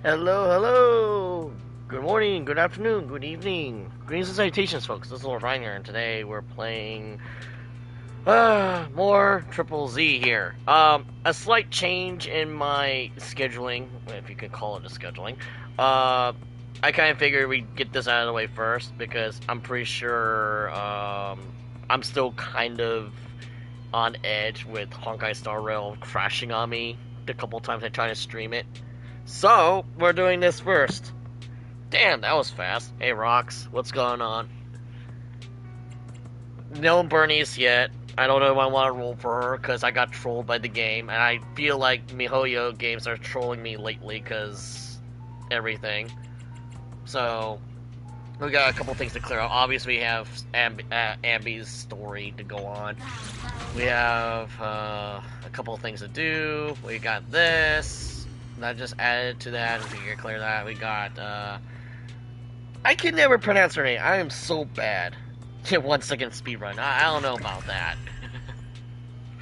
Hello, hello! Good morning, good afternoon, good evening. Greetings and salutations, folks. This is Lord Ryan here, and today we're playing more Triple Z here. A slight change in my scheduling, if you can call it a scheduling. I kind of figured we'd get this out of the way first, because I'm pretty sure, I'm still kind of on edge with Honkai Star Rail crashing on me the couple times I try to stream it. So, we're doing this first. Damn, that was fast. Hey, Rox, what's going on? No Bernice yet. I don't know if I want to roll for her, because I got trolled by the game, and I feel like MiHoYo games are trolling me lately, because everything. So, we got a couple things to clear up. Obviously, we have Anby's story to go on. We have a couple of things to do. We got this. That just added to that. If we can clear that, we got, I can never pronounce her name. I am so bad. 1 second speedrun. I don't know about that.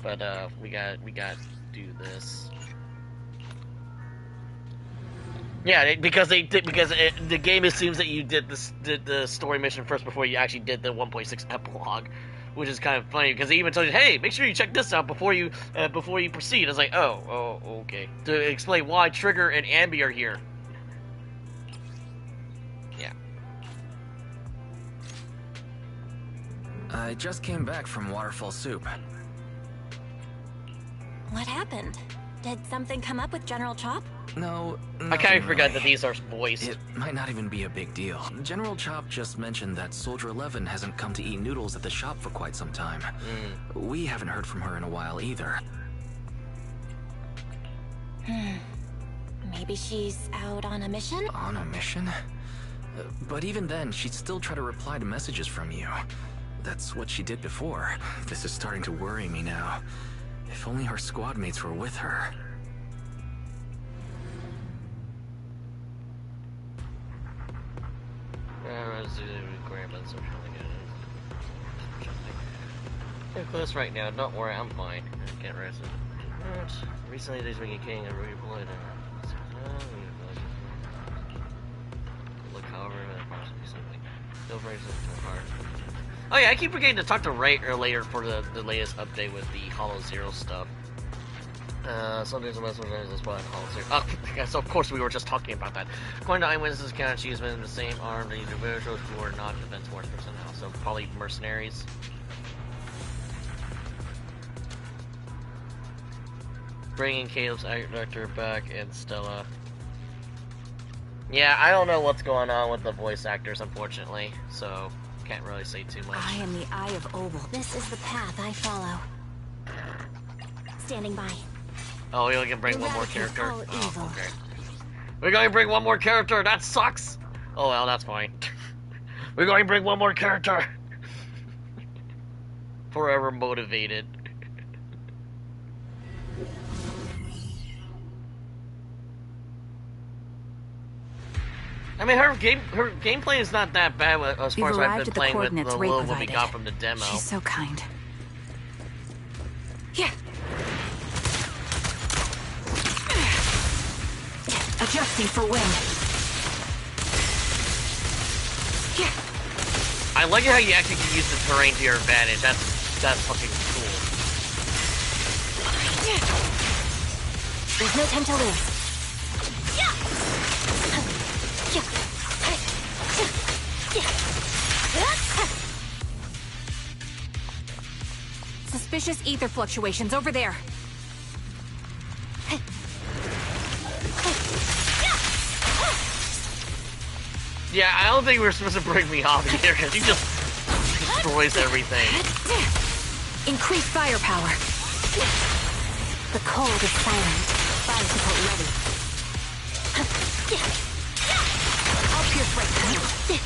But, we got to do this. Yeah, because the game assumes that you did the story mission first before you actually did the 1.6 epilogue. Which is kind of funny, because they even told you, hey, make sure you check this out before you proceed. I was like, oh, okay. To explain why Trigger and Anby are here. Yeah. I just came back from Waterfall Soup. What happened? Did something come up with General Chop? No, I kind of forgot really. that these are voiced. It might not even be a big deal. General Chop just mentioned that Soldier 11 hasn't come to eat noodles at the shop for quite some time. We haven't heard from her in a while either. Maybe she's out on a mission? On a mission? But even then, she'd still try to reply to messages from you. That's what she did before. This is starting to worry me now. If only her squad mates were with her. They're close right now. Don't worry, I'm fine. I can't rest it. Recently, there's been a king and redeployed. Look, however, possibly something. Don't raise it too hard. Oh yeah, I keep forgetting to talk to Ray later for the latest update with the Hollow Zero stuff. Sometimes the most of this spot in Hollow Zero. Oh, so of course we were just talking about that. According to eyewitnesses, count she's been in the same armed individuals who are not defense force personnel, so probably mercenaries. Bringing Caleb's actor back and Stella. Yeah, I don't know what's going on with the voice actors, unfortunately, so can't really say too much. I am the Eye of Oval. This is the path I follow. Standing by. Oh, we only can bring one more character? All evil. Oh, okay. We're going to bring one more character, that sucks! Oh well, that's fine. We're going to bring one more character! Forever motivated. I mean, her gameplay is not that bad as far as I've been playing with the little what we got from the demo. She's so kind. Yeah. Adjusting for wind. Yeah. I like how you actually can use the terrain to your advantage. That's fucking cool. There's no time to lose. Suspicious ether fluctuations over there. Yeah, I don't think we're supposed to bring me off here because he just destroys everything. Increase firepower. The cold is silent. Fire support ready. I'll pierce right through.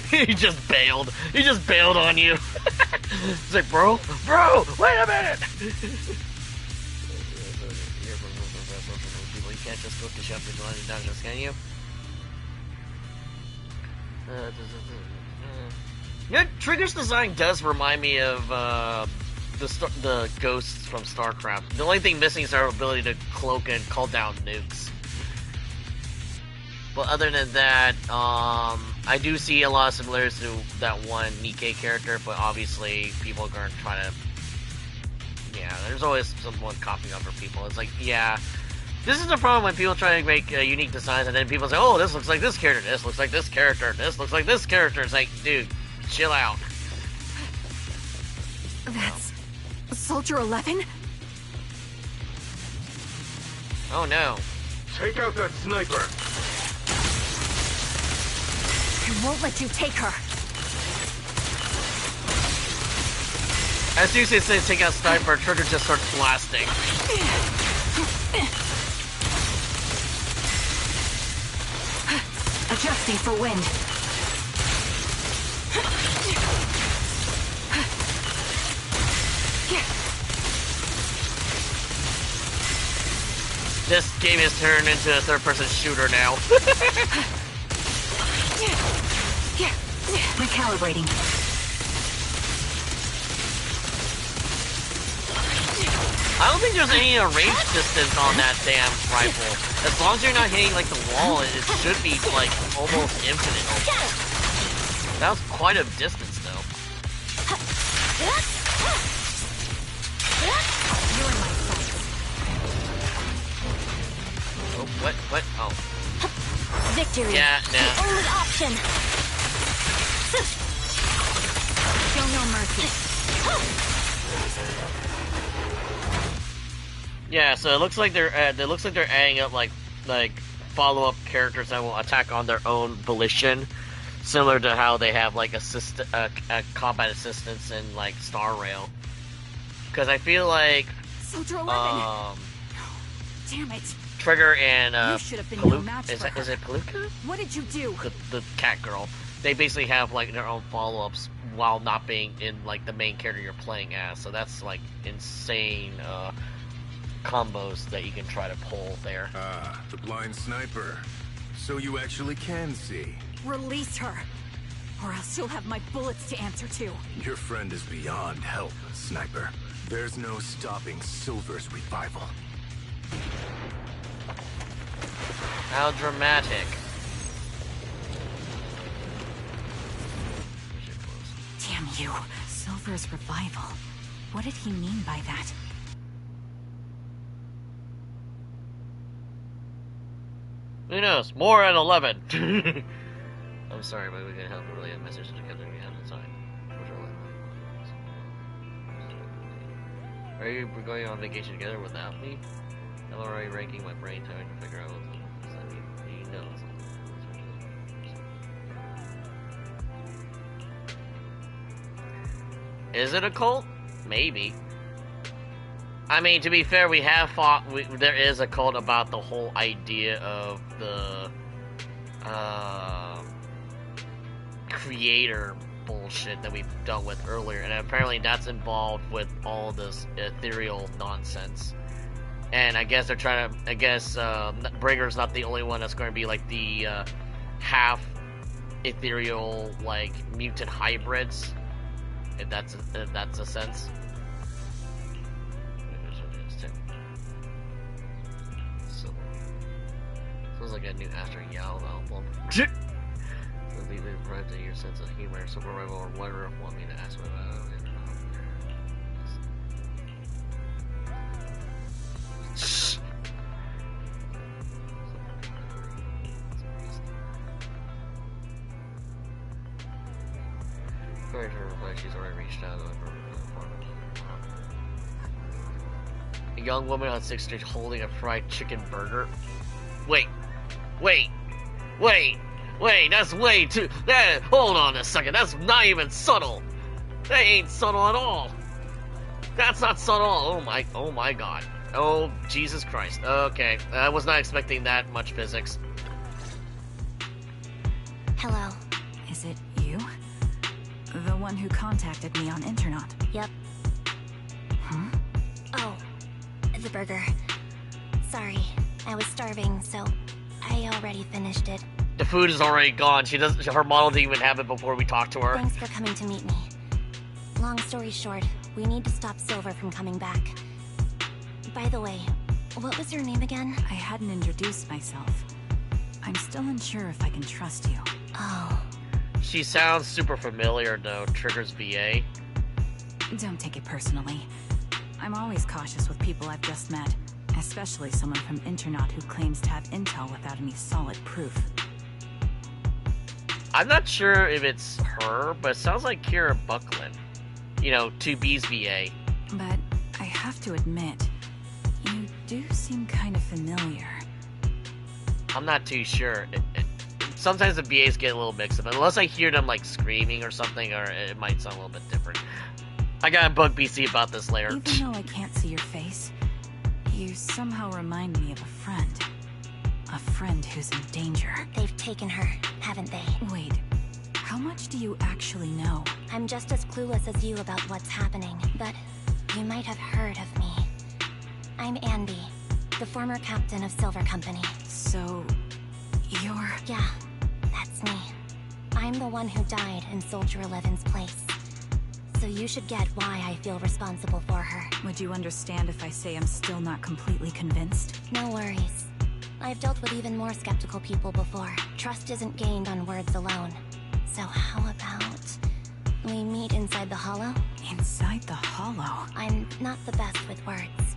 He just bailed. He just bailed on you. He's like, bro, wait a minute. You can't just go to shop and dungeons, can you? Yeah, Trigger's design does remind me of the ghosts from StarCraft. The only thing missing is their ability to cloak and call down nukes. But other than that, I do see a lot of similarities to that one Nikkei character, but obviously people are going to try to... Yeah, there's always someone copying other people. It's like, yeah, this is the problem when people try to make unique designs, and then people say, oh, this looks like this character, this looks like this character, this looks like this character. It's like, dude, chill out. That's... Soldier 11? Oh no. Take out that sniper! I won't let you take her. As soon as they say take out sniper, Trigger just starts blasting. Adjusting for wind. This game is turned into a third-person shooter now. Recalibrating. I don't think there's any range distance on that damn rifle. As long as you're not hitting like the wall, it should be like almost infinite. That was quite a distance though. You're in my sights. Oh, what? Oh. Victory. Yeah, nah. The only option. Show no mercy. Yeah, so it looks like they're adding up like follow-up characters that will attack on their own volition, similar to how they have like combat assistance in like Star Rail. Because I feel like Soldier 11. Damn it. Trigger and You should have been no match for her. is it Palooka? What did you do? The cat girl. They basically have like their own follow-ups while not being in like the main character you're playing as. So that's like insane combos that you can try to pull there. Ah, the blind sniper. So you actually can see. Release her, or else you'll have my bullets to answer to. Your friend is beyond help, sniper. There's no stopping Silver's revival. How dramatic. Damn you. Silver's revival. What did he mean by that? Who knows? More at 11. I'm sorry, but we can help relay a message to Captain behind the sign. Are you going on vacation together without me? I'm already ranking my brain trying to figure out what he knows. Is it a cult? Maybe. I mean, to be fair, we have fought. There is a cult about the whole idea of the creator bullshit that we've dealt with earlier, and apparently that's involved with all this ethereal nonsense. And I guess they're trying to. I guess Brigger's not the only one that's going to be like the half ethereal, like mutant hybrids, if that's a sense. Sounds like a new Astro Yao album. Completely deprived of your sense of humor, super rival, or whatever you want me to ask about. She's already reached out. A young woman on 6th Street holding a fried chicken burger. Wait, that's way too... hold on a second, that's not even subtle. That ain't subtle at all. That's not subtle at all. Oh my god. Oh, Jesus Christ. Okay, I was not expecting that much physics. Hello. Is it you? The one who contacted me on Internet? Yep. Huh? Oh, the burger. Sorry, I was starving, so I already finished it. The food is already gone. She doesn't. Her model didn't even have it before we talked to her. Thanks for coming to meet me. Long story short, we need to stop Silver from coming back. By the way, what was your name again? I hadn't introduced myself. I'm still unsure if I can trust you. Oh. She sounds super familiar though. Triggers VA. Don't take it personally. I'm always cautious with people I've just met, especially someone from Internaut who claims to have intel without any solid proof. I'm not sure if it's her, but it sounds like Kira Buckland. You know, 2B's VA. But I have to admit, you do seem kind of familiar. I'm not too sure. Sometimes the VAs get a little mixed up, unless I hear them like screaming or something, or it might sound a little bit different. I gotta bug BC about this later. Even though I can't see your face, you somehow remind me of a friend. A friend who's in danger. They've taken her, haven't they? Wait, how much do you actually know? I'm just as clueless as you about what's happening, but you might have heard of me. I'm Anby, the former captain of Silver Company. So, you're... Yeah, that's me. I'm the one who died in Soldier 11's place. So you should get why I feel responsible for her. Would you understand if I say I'm still not completely convinced? No worries. I've dealt with even more skeptical people before. Trust isn't gained on words alone. So how about we meet inside the Hollow? Inside the Hollow? I'm not the best with words.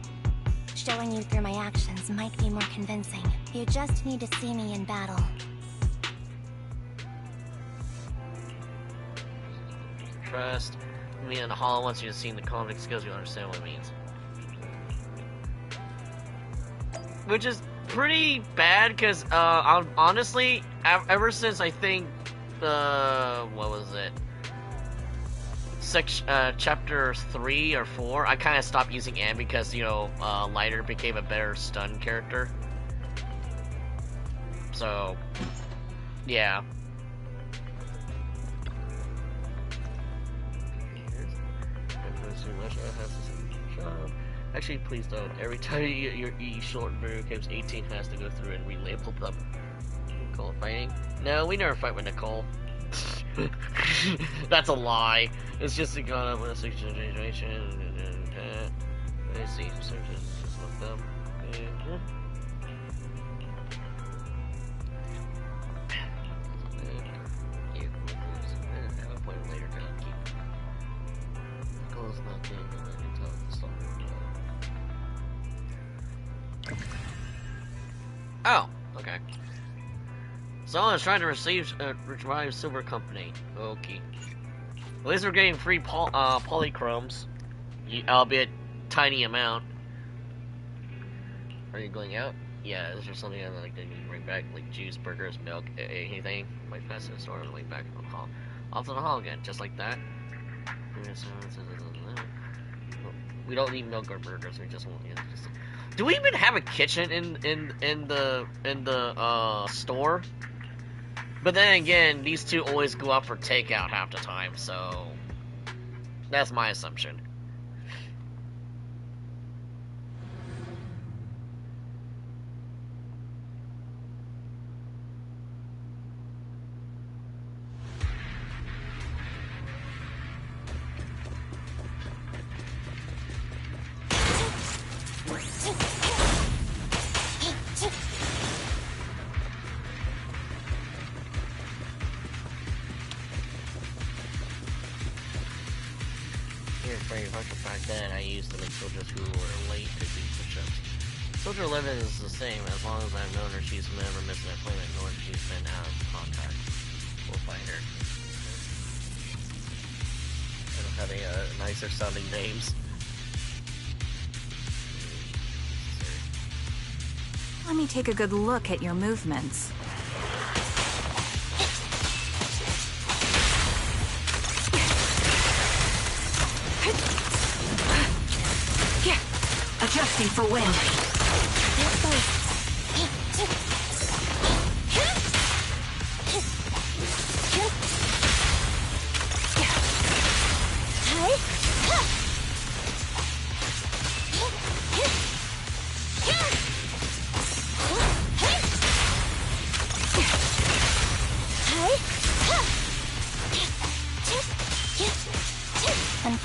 Showing you through my actions might be more convincing. You just need to see me in battle. Trust me in the Hollow. Once you've seen the comic skills, you'll understand what it means. Which is pretty bad, because honestly, ever since I think what was it? Chapter 3 or 4, I kind of stopped using Anby because, you know, Lighter became a better stun character. So, yeah. Actually, please don't. Every time your short video games 18 has to go through and relabel them. Call it fighting? No, we never fight with Nicole. That's a lie. It's just a gun up with a 6th generation. Let's see. Just look them. I'll play it later. Nicole's not doing it. I can tell the story. Oh, okay. Someone is trying to revive Silver Company. Okay. At least we're getting free polychromes, albeit tiny amount. Are you going out? Yeah, is there something I'd like to bring back, like juice, burgers, milk, anything? Might pass to the store on the way back from the hall. Off to the hall again, just like that. We don't need milk or burgers. We just want. Do we even have a kitchen in the store? But then again, these two always go out for takeout half the time, so that's my assumption. Back then, I used to make soldiers who were late to do push-ups. Soldier 11 is the same. As long as I've known her, she's never missed an appointment, nor she's been out of contact. We'll find her. I don't have any nicer sounding names. Let me take a good look at your movements. Adjusting for wind.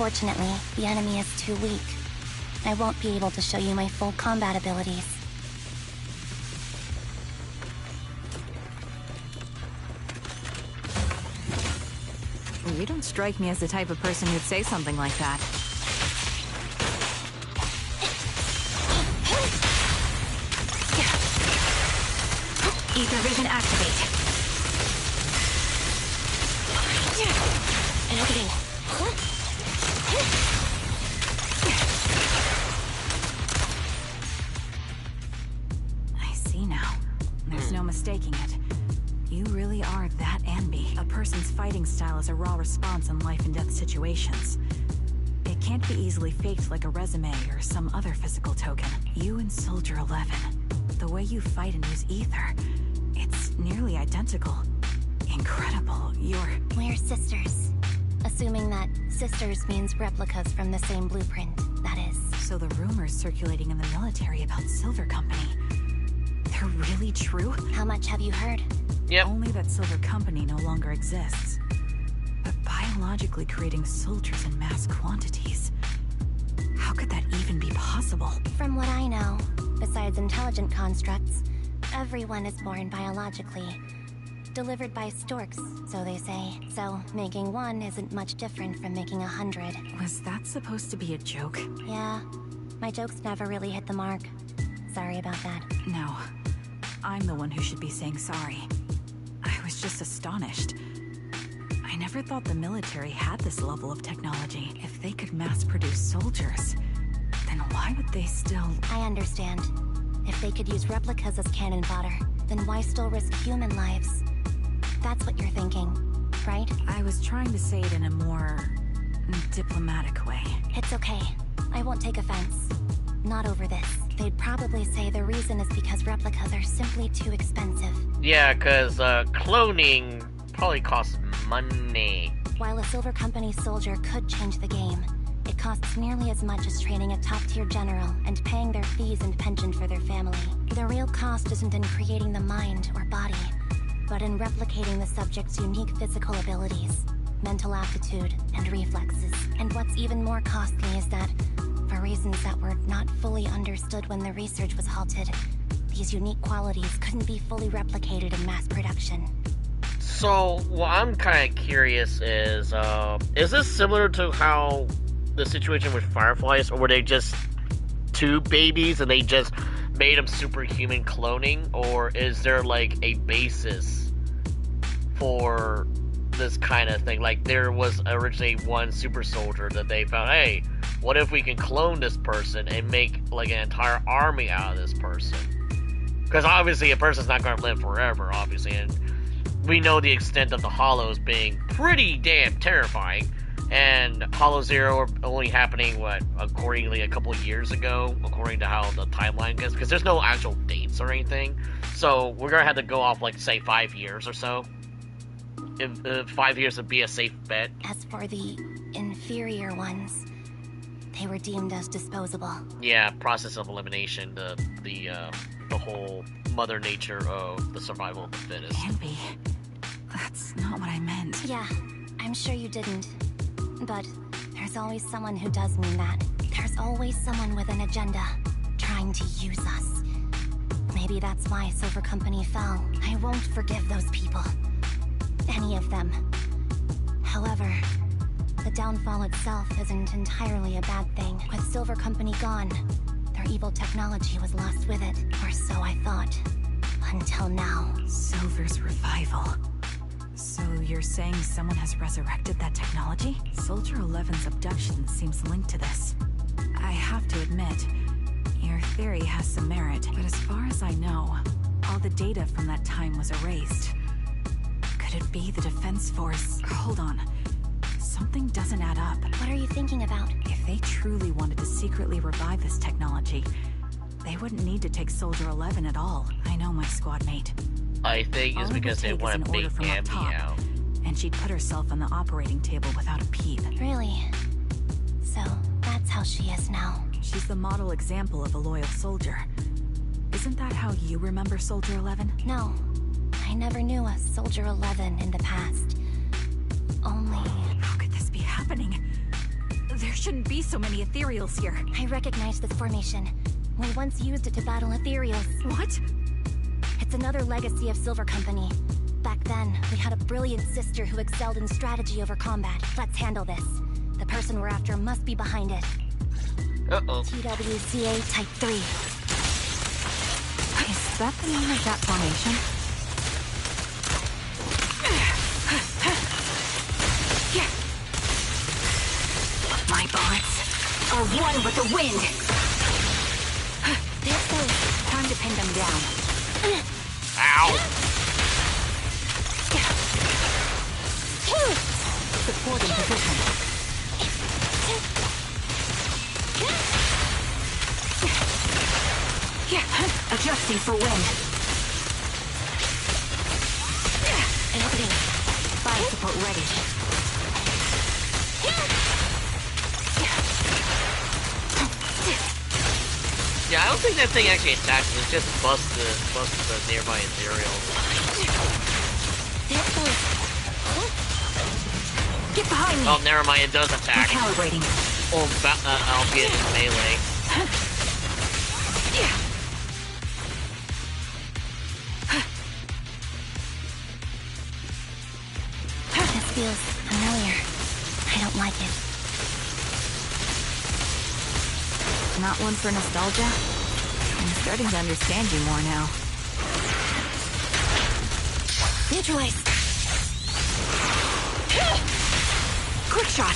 Unfortunately, the enemy is too weak. I won't be able to show you my full combat abilities. You don't strike me as the type of person who'd say something like that. Ether vision activate. I see now. There's no mistaking it. You really are that Anby. A person's fighting style is a raw response in life and death situations. It can't be easily faked like a resume or some other physical token. You and Soldier 11, the way you fight and use ether, it's nearly identical. Incredible. We're sisters. Assuming that sisters means replicas from the same blueprint, that is. So the rumors circulating in the military about Silver Company, they're really true? How much have you heard? Yep. Only that Silver Company no longer exists. But biologically creating soldiers in mass quantities, how could that even be possible? From what I know, besides intelligent constructs, everyone is born biologically. Delivered by storks, so they say. So, making one isn't much different from making 100. Was that supposed to be a joke? Yeah, my jokes never really hit the mark. Sorry about that. No. I'm the one who should be saying sorry. I was just astonished. I never thought the military had this level of technology. If they could mass-produce soldiers, then why would they still... I understand. If they could use replicas as cannon fodder, then why still risk human lives? That's what you're thinking, right? I was trying to say it in a more... diplomatic way. It's okay. I won't take offense. Not over this. They'd probably say the reason is because replicas are simply too expensive. Yeah, because cloning probably costs money. While a Silver Company soldier could change the game, it costs nearly as much as training a top-tier general and paying their fees and pension for their family. The real cost isn't in creating the mind or body, but in replicating the subject's unique physical abilities, mental aptitude, and reflexes. And what's even more costly is that, for reasons that were not fully understood when the research was halted, these unique qualities couldn't be fully replicated in mass production. So, what I'm kind of curious is this similar to how the situation with Fireflies, or were they just two babies and they just made them superhuman cloning, or is there like a basis for this kind of thing? Like, there was originally one super soldier that they found, hey, what if we can clone this person and make like an entire army out of this person? Because obviously a person's not going to live forever, obviously, and we know the extent of the Hollows being pretty damn terrifying. And Hollow Zero only happening, what, accordingly a couple of years ago, according to how the timeline goes, because there's no actual dates or anything. So we're gonna have to go off, like, say 5 years or so. If 5 years would be a safe bet. As for the inferior ones, they were deemed as disposable. Yeah, process of elimination, the whole Mother Nature of the survival of the fittest. Anby, that's not what I meant. Yeah, I'm sure you didn't. But there's always someone who does mean that. There's always someone with an agenda, trying to use us. Maybe that's why Silver Company fell. I won't forgive those people. Any of them. However, the downfall itself isn't entirely a bad thing. With Silver Company gone, their evil technology was lost with it, or so I thought. Until now. Silver's revival. So you're saying someone has resurrected that technology? Soldier 11's abduction seems linked to this. I have to admit, your theory has some merit, but as far as I know, all the data from that time was erased. Could it be the Defense Force? Hold on. Something doesn't add up. What are you thinking about? If they truly wanted to secretly revive this technology, they wouldn't need to take Soldier 11 at all. I know my squad mate. I think it's because they want to make Anby out. And she'd put herself on the operating table without a peep. Really? So, that's how she is now. She's the model example of a loyal soldier. Isn't that how you remember Soldier 11? No. I never knew a Soldier 11 in the past. Only... How could this be happening? There shouldn't be so many ethereals here. I recognize this formation. We once used it to battle ethereals. What? It's another legacy of Silver Company. Back then, we had a brilliant sister who excelled in strategy over combat. Let's handle this. The person we're after must be behind it. Uh-oh. TWCA Type 3. Is that the name of that formation? My bullets are one with the wind. There's those. Time to pin them down. Ow! Support in position. Adjusting for wind. Opening. Fire support ready. Yeah, I don't think that thing actually attacks. It just busts the nearby ethereals. There's those. Get behind me. Oh, never mind. It does attack. Recalibrating. Oh, albeit in melee. This feels familiar. I don't like it. Not one for nostalgia? I'm starting to understand you more now. Neutralize. Quick shot.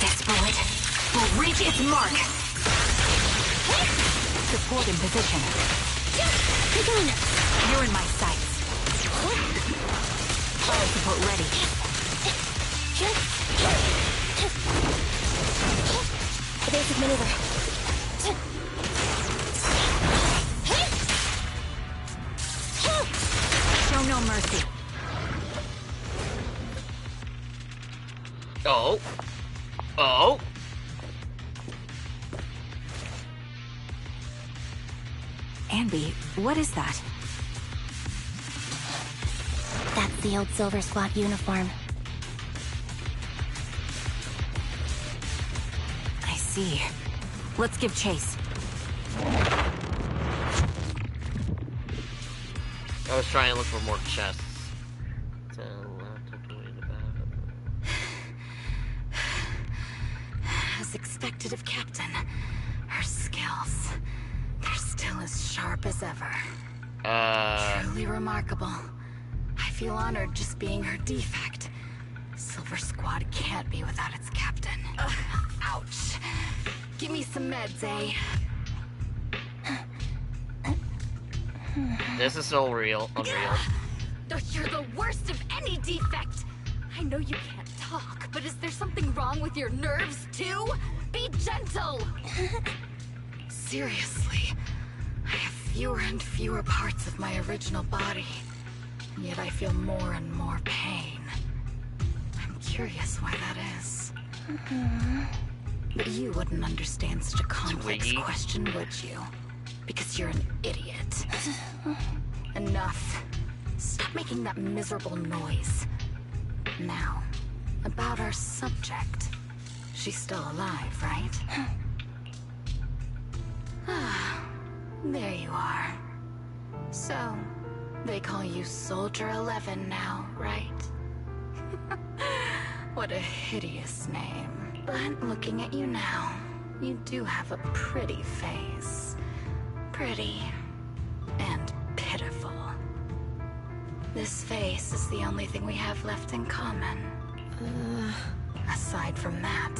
This bullet will reach its mark. Support in position. Take on. You're in my sights. Fire support ready. Evasive maneuver. Show no mercy. Oh. Oh. Anby, what is that? That's the old Silver Squad uniform. I see. Let's give chase. I was trying to look for more chests. So, As expected of Captain, her skills, they're still as sharp as ever. Truly remarkable. I feel honored just being her defect. Silver Squad can't be without its captain. Ouch. Give me some meds, eh? this is so real, unreal. You're the worst of any defect. I know you can't talk, but is there something wrong with your nerves, too? Be gentle! Seriously, I have fewer and fewer parts of my original body, yet I feel more and more pain. I'm curious why that is. But you wouldn't understand such a complex Twiggy. question, would you? Because you're an idiot. Enough. Stop making that miserable noise. Now, about our subject. She's still alive, right? Ah, there you are. So, they call you Soldier 11 now, right? What a hideous name. But looking at you now, you do have a pretty face. Pretty and pitiful. This face is the only thing we have left in common. Aside from that,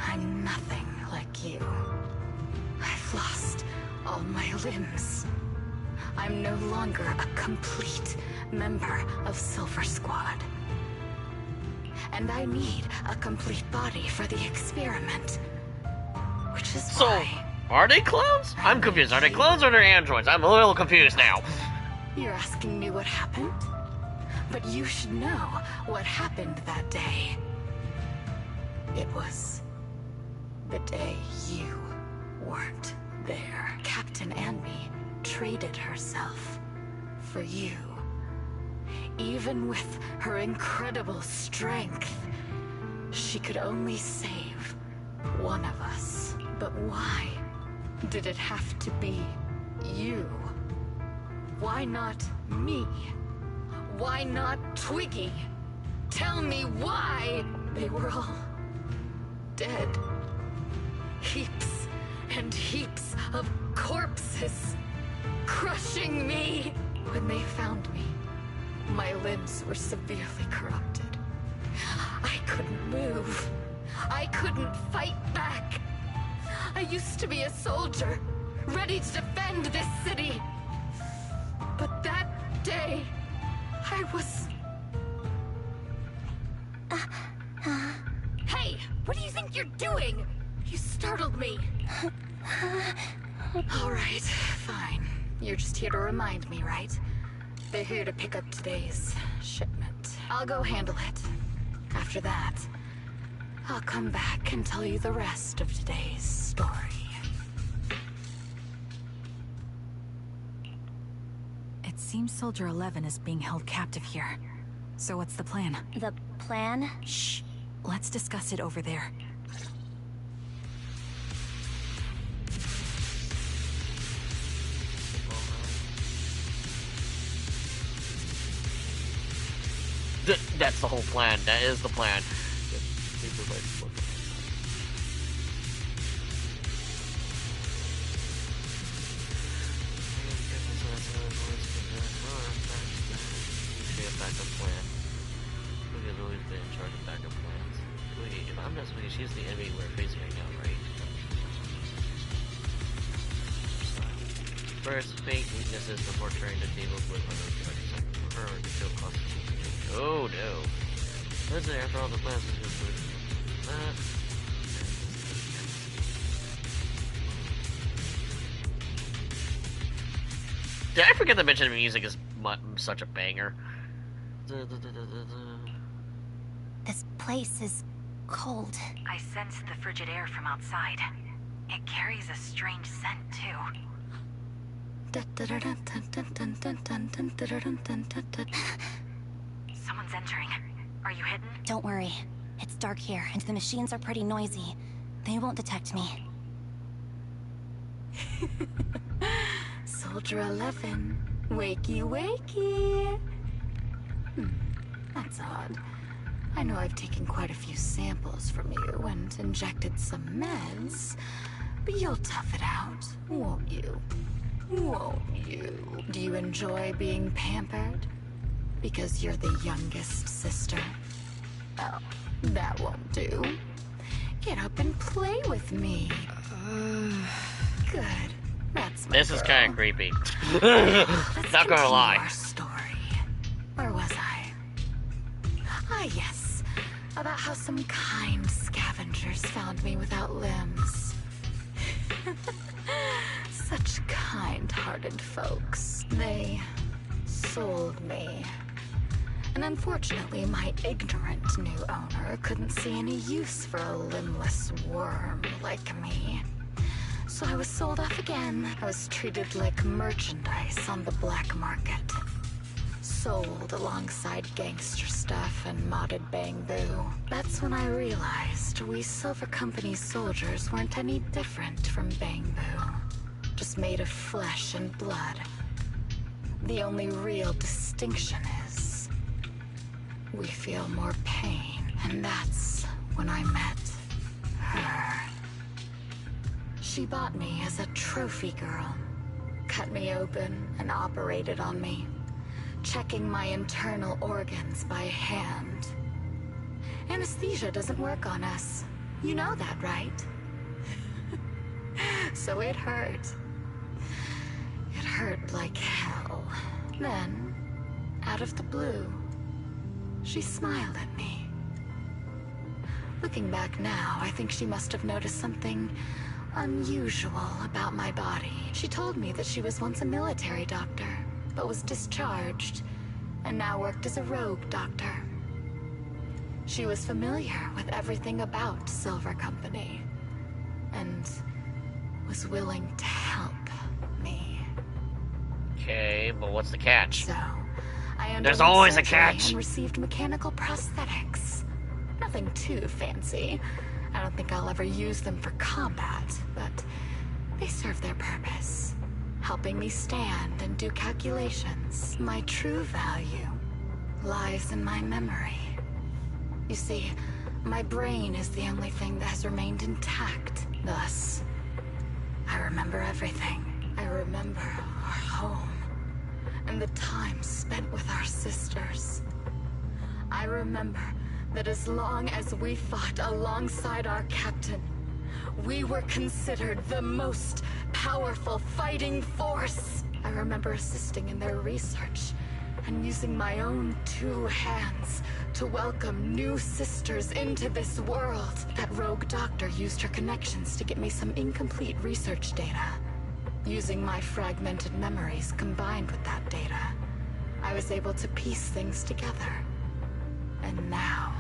I'm nothing like you. I've lost all my limbs. I'm no longer a complete member of Silver Squad. And I need a complete body for the experiment. Which is So, why... are they clones? I'm confused. Are they clones or they're androids? I'm a little confused now. You're asking me what happened? But you should know what happened that day. It was the day you weren't there. Captain Anby traded herself for you. Even with her incredible strength, she she could only save one of us. But why did it have to be you? Why not me? Why not Twiggy? Tell me why they were all dead. Heaps and heaps of corpses crushing me. When they found me, my limbs were severely corrupted. I couldn't move. I couldn't fight back. I used to be a soldier, ready to defend this city. But that day, I was... Hey, what do you think you're doing? You startled me. All right, fine. You're just here to remind me, right? They're here to pick up today's shipment. I'll go handle it. After that, I'll come back and tell you the rest of today's story. It seems Soldier 11 is being held captive here. So what's the plan? The plan? Shh. Let's discuss it over there. That's the whole plan. That is the plan. Backup plan. Twiggy has always been in charge of backup plans. Twiggy, if I'm not Twiggy, she's the enemy we're facing right now, right? First, fake weaknesses before turning the tables with her to kill Constantine. Oh no. Let's say after all the plans is good. Did I forget to mention the music is such a banger? This place is cold. I sense the frigid air from outside. It carries a strange scent, too. Someone's entering. Are you hidden? Don't worry. It's dark here, and the machines are pretty noisy. They won't detect me. Soldier 11. Wakey, wakey. That's odd. I know I've taken quite a few samples from you and injected some meds, but you'll tough it out, won't you? Won't you? Do you enjoy being pampered? Because you're the youngest sister? Oh, that won't do. Get up and play with me. Good. That's my This is girl. kind of creepy. Let's Not gonna lie. Our story. Where was I? Ah, yes. About how some kind scavengers found me without limbs. Such kind-hearted folks. They sold me. And unfortunately, my ignorant new owner couldn't see any use for a limbless worm like me. So I was sold off again. I was treated like merchandise on the black market. Sold alongside gangster stuff and modded bamboo. That's when I realized we Silver Company soldiers weren't any different from bamboo. Just made of flesh and blood. The only real distinction is we feel more pain, and that's when I met her. She bought me as a trophy girl, cut me open and operated on me, checking my internal organs by hand. Anesthesia doesn't work on us. You know that, right? So it hurt. It hurt like hell. Then, out of the blue, she smiled at me. Looking back now, I think she must have noticed something unusual about my body. She told me that she was once a military doctor, but was discharged, and now worked as a rogue doctor. She was familiar with everything about Silver Company, and was willing to help me. Okay, but what's the catch? So, I There's underwent always a surgery catch. and received mechanical prosthetics. Nothing too fancy. I don't think I'll ever use them for combat, but they serve their purpose, helping me stand and do calculations. My true value lies in my memory. You see, my brain is the only thing that has remained intact. Thus, I remember everything. I remember our home and the time spent with our sisters. I remember that as long as we fought alongside our captain, we were considered the most powerful fighting force. I remember assisting in their research and using my own 2 hands to welcome new sisters into this world. That rogue doctor used her connections to get me some incomplete research data. Using my fragmented memories combined with that data, I was able to piece things together. And now,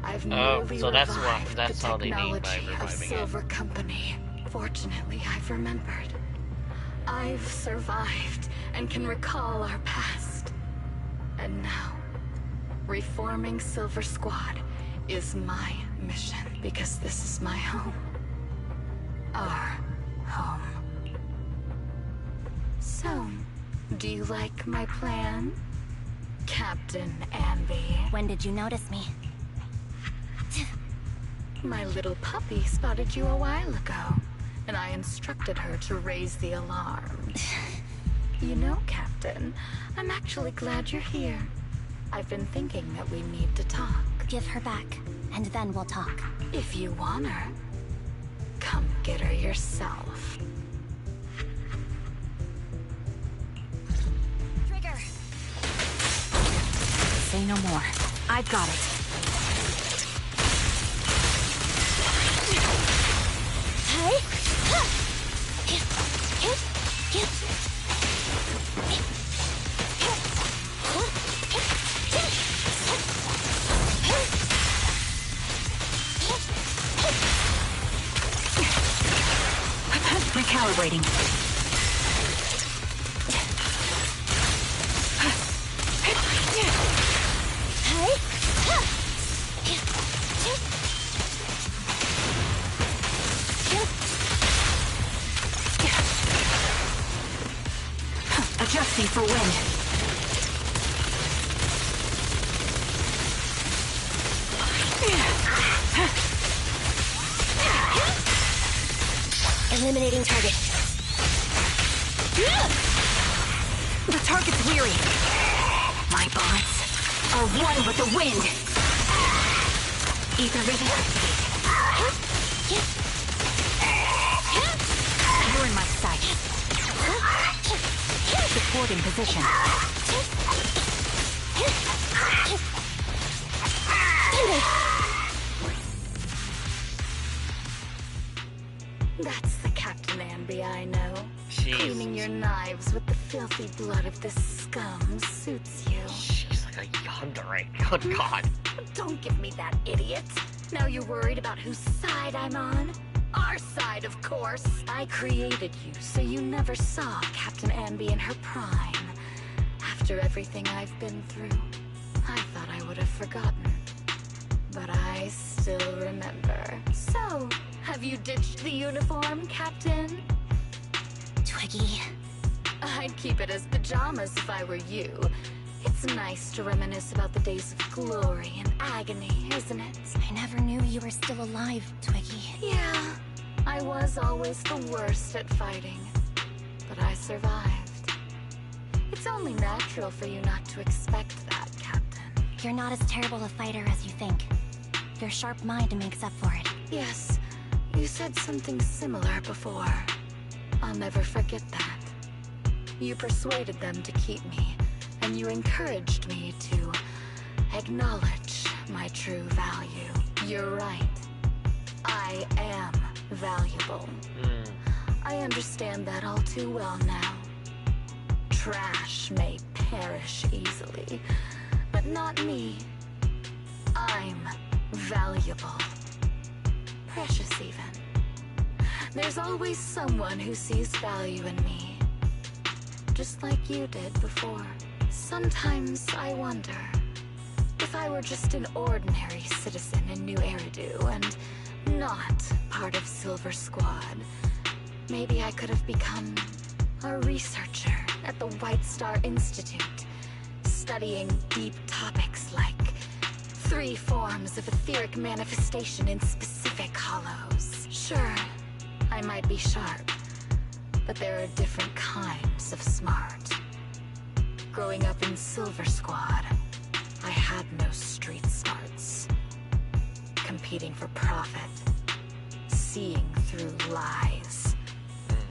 I've nearly so that's revived that's the how they mean by technology of reviving Silver Company. Fortunately, I've remembered. I've survived and can recall our past. And now, reforming Silver Squad is my mission, because this is my home. Our home. So, do you like my plan, Captain Anby? When did you notice me? My little puppy spotted you a while ago, and I instructed her to raise the alarm. You know, Captain, I'm actually glad you're here. I've been thinking that we need to talk. Give her back, and then we'll talk. If you want her, come get her yourself. Trigger! Say no more. I've got it. Recalibrating. Adjusting for wind. Eliminating target. The target's weary. My bullets are one with the wind. Ether vision activate. You're in my sight. Supporting position. That's the Captain Anby I know. Jeez. Cleaning your knives with the filthy blood of this scum suits you. She's like a yandere. Good God. Don't give me that, idiot. Now you're worried about whose side I'm on? Our side, of course. I created you so you never saw Captain Anby in her prime. After everything I've been through, I thought I would have forgotten. But I still remember. So, have you ditched the uniform, Captain? Twiggy. I'd keep it as pajamas if I were you. It's nice to reminisce about the days of glory and agony, isn't it? I never knew you were still alive, Twiggy. Yeah, I was always the worst at fighting. But I survived. It's only natural for you not to expect that, Captain. You're not as terrible a fighter as you think. Your sharp mind makes up for it. Yes, you said something similar before. I'll never forget that. You persuaded them to keep me, and you encouraged me to acknowledge my true value. You're right. I am valuable. I understand that all too well now. Trash may perish easily, but not me. I'm valuable. Precious even. There's always someone who sees value in me. Just like you did before. Sometimes I wonder, if If I were just an ordinary citizen in New Eridu and not part of Silver Squad, maybe I could have become a researcher at the White Star Institute, studying deep topics like 3 forms of etheric manifestation in specific hollows. Sure, I might be sharp, but there are different kinds of smart. Growing up in Silver Squad, I had no street smarts. Competing for profit, seeing through lies,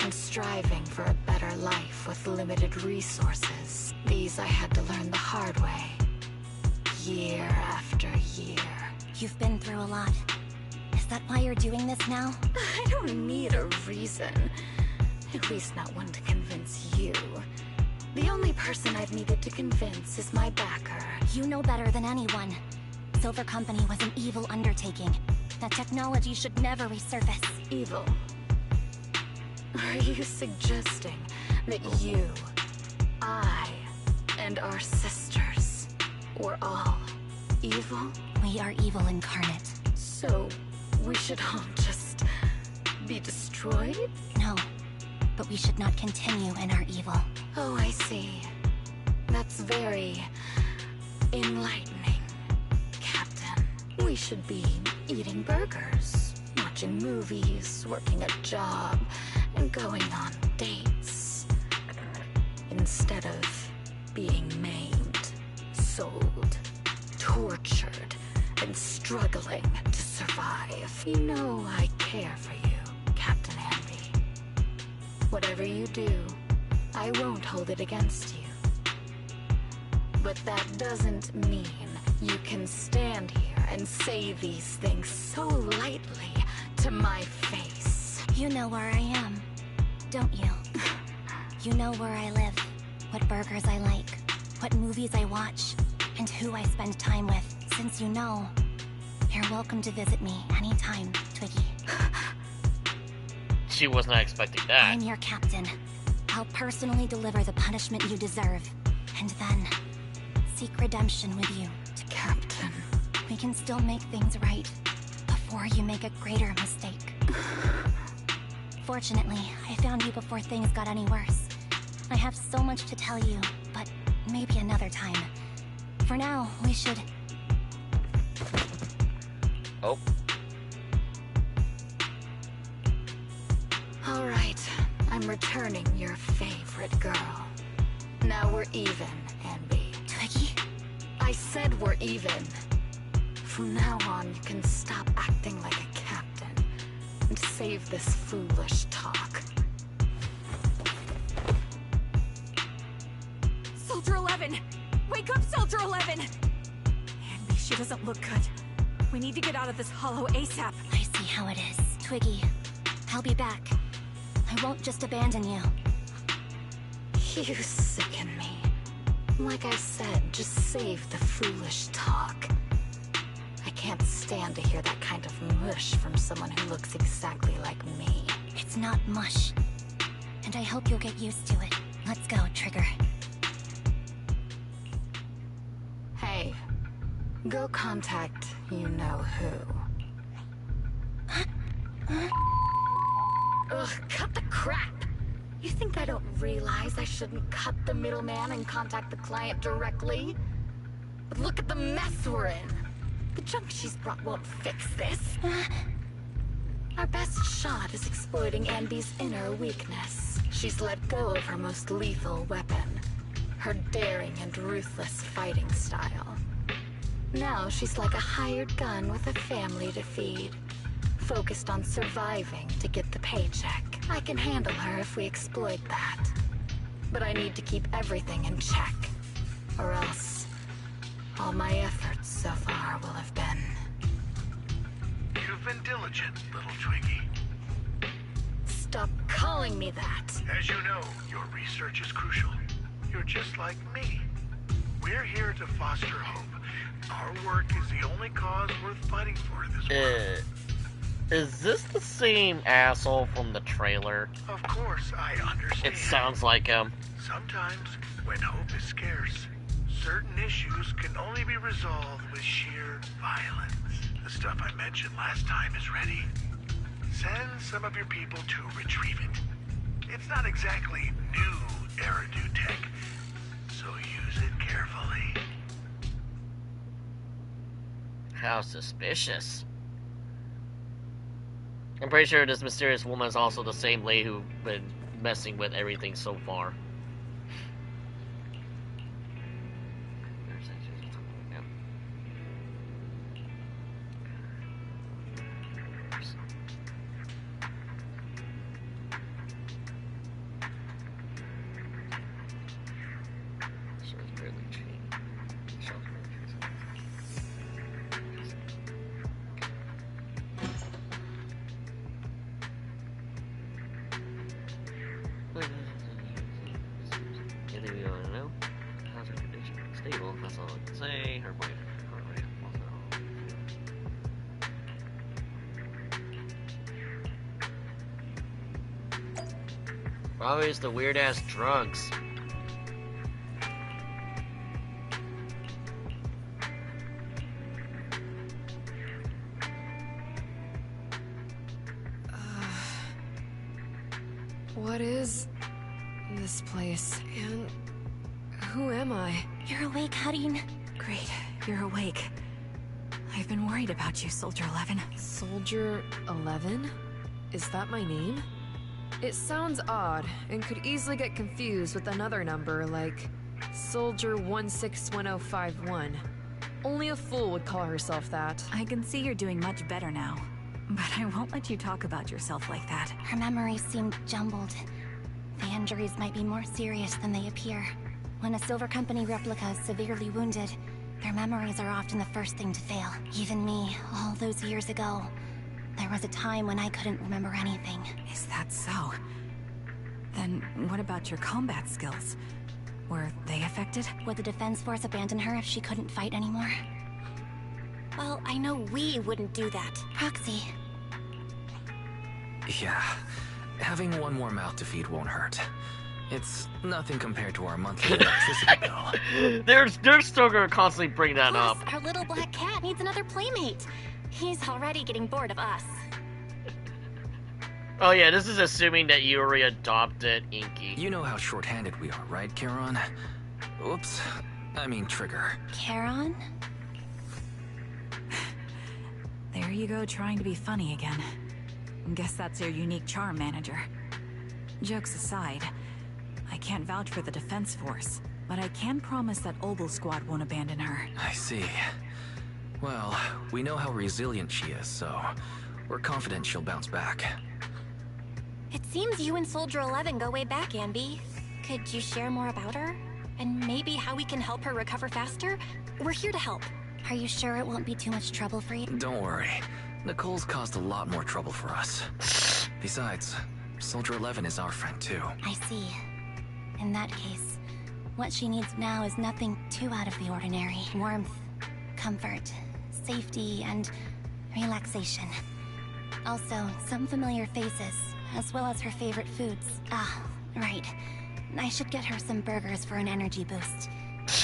and striving for a better life with limited resources. These I had to learn the hard way, year after year. You've been through a lot. Is that why you're doing this now? I don't need a reason. At least not one to convince you. The only person I've needed to convince is my backer. You know better than anyone. Silver Company was an evil undertaking. That technology should never resurface. Evil? Are you suggesting that you, I, and our sisters were all evil? We are evil incarnate. So, we should all just be destroyed? No, but we should not continue in our evil. Oh, I see. That's very enlightening, Captain. We should be eating burgers, watching movies, working a job, and going on dates. Instead of being maimed, sold, tortured, and struggling to survive. You know I care for you, Captain Anby. Whatever you do, I won't hold it against you. But that doesn't mean you can stand here and say these things so lightly to my face. You know where I am, don't you? You know where I live, what burgers I like, what movies I watch, and who I spend time with. Since you know, you're welcome to visit me anytime, Twiggy. She was not expecting that. I'm your captain. I'll personally deliver the punishment you deserve, and then seek redemption with you. Captain. We can still make things right before you make a greater mistake. Fortunately, I found you before things got any worse. I have so much to tell you, but maybe another time. For now, we should... Oh. All right, I'm returning your favorite girl. Now we're even, Anby. Twiggy? I said we're even. From now on, you can stop acting like a captain and save this foolish talk. Soldier 11! Wake up, Soldier 11! Anby, she doesn't look good. We need to get out of this hollow ASAP. I see how it is. Twiggy, I'll be back. I won't just abandon you. You sicken me. Like I said, just save the foolish talk. I can't stand to hear that kind of mush from someone who looks exactly like me. It's not mush. And I hope you'll get used to it. Let's go, Trigger. Hey, go contact you-know-who. Ugh, cut the crap! You think I don't realize I shouldn't cut the middleman and contact the client directly? But look at the mess we're in! The junk she's brought won't fix this. Our best shot is exploiting Anby's inner weakness. She's let go of her most lethal weapon, her daring and ruthless fighting style. Now she's like a hired gun with a family to feed, focused on surviving to get the paycheck. I can handle her if we exploit that. But I need to keep everything in check, or else all my efforts so far will have been... You've been diligent, little Twiggy. Stop calling me that! As you know, your research is crucial. You're just like me. We're here to foster hope. Our work is the only cause worth fighting for in this world. Is this the same asshole from the trailer? Of course, I understand. It sounds like him. Sometimes, when hope is scarce, Certain issues can only be resolved with sheer violence. The stuff I mentioned last time is ready. Send some of your people to retrieve it. It's not exactly new Eridu tech, so use it carefully. How suspicious. I'm pretty sure this mysterious woman is also the same lady who's been messing with everything so far. Anything we want to know? How's her condition? Stable, that's all I can say. Her body heart rate also. Probably it's the weird ass drugs. What is this place? And who am I? You're awake, Harin. Great, you're awake. I've been worried about you, Soldier 11. Soldier 11? Is that my name? It sounds odd and could easily get confused with another number like Soldier 161051. Only a fool would call herself that. I can see you're doing much better now. But I won't let you talk about yourself like that. Her memories seemed jumbled. The injuries might be more serious than they appear. When a Silver Company replica is severely wounded, their memories are often the first thing to fail. Even me, all those years ago, there was a time when I couldn't remember anything. Is that so? Then what about your combat skills? Were they affected? Would the Defense Force abandon her if she couldn't fight anymore? Well, I know we wouldn't do that. Proxy. Yeah, having one more mouth to feed won't hurt. It's nothing compared to our monthly electricity bill. They're still gonna constantly bring that Plus, up. our little black cat needs another playmate. He's already getting bored of us. Oh yeah, this is assuming that you already adopted Inky. You know how short-handed we are, right, Charon? Oops, I mean Trigger. Charon? There you go, trying to be funny again. Guess that's your unique charm, manager. Jokes aside, I can't vouch for the Defense Force, but I can promise that Obel Squad won't abandon her. I see. Well, we know how resilient she is, so we're confident she'll bounce back. It seems you and Soldier 11 go way back, Anby. Could you share more about her? And maybe how we can help her recover faster? We're here to help. Are you sure it won't be too much trouble for you? Don't worry. Nicole's caused a lot more trouble for us. Besides, Soldier 11 is our friend too. I see. In that case, what she needs now is nothing too out of the ordinary. Warmth, comfort, safety, and relaxation. Also, some familiar faces, as well as her favorite foods. Ah, right. I should get her some burgers for an energy boost.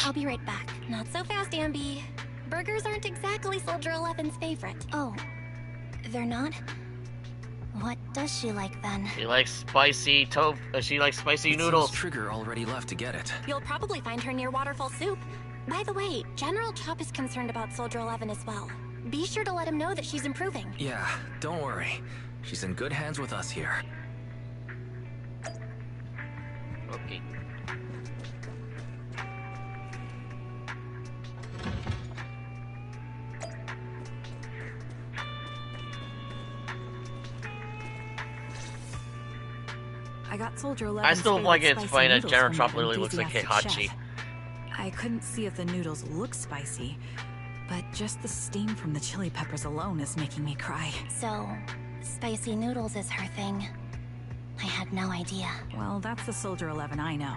I'll be right back. Not so fast, Anby. Burgers aren't exactly Soldier 11's favorite. Oh, they're not? What does she like then? She likes spicy tofu. She likes spicy It noodles. seems Trigger already left to get it. You'll probably find her near Waterfall Soup. By the way, General Chop is concerned about Soldier 11 as well. Be sure to let him know that she's improving. Yeah, don't worry. She's in good hands with us here. Okay. I got Soldier 11. I still like it's funny that General Chop literally looks like Heihachi. I couldn't see if the noodles look spicy, but just the steam from the chili peppers alone is making me cry. So, spicy noodles is her thing. I had no idea. Well, that's the Soldier 11 I know.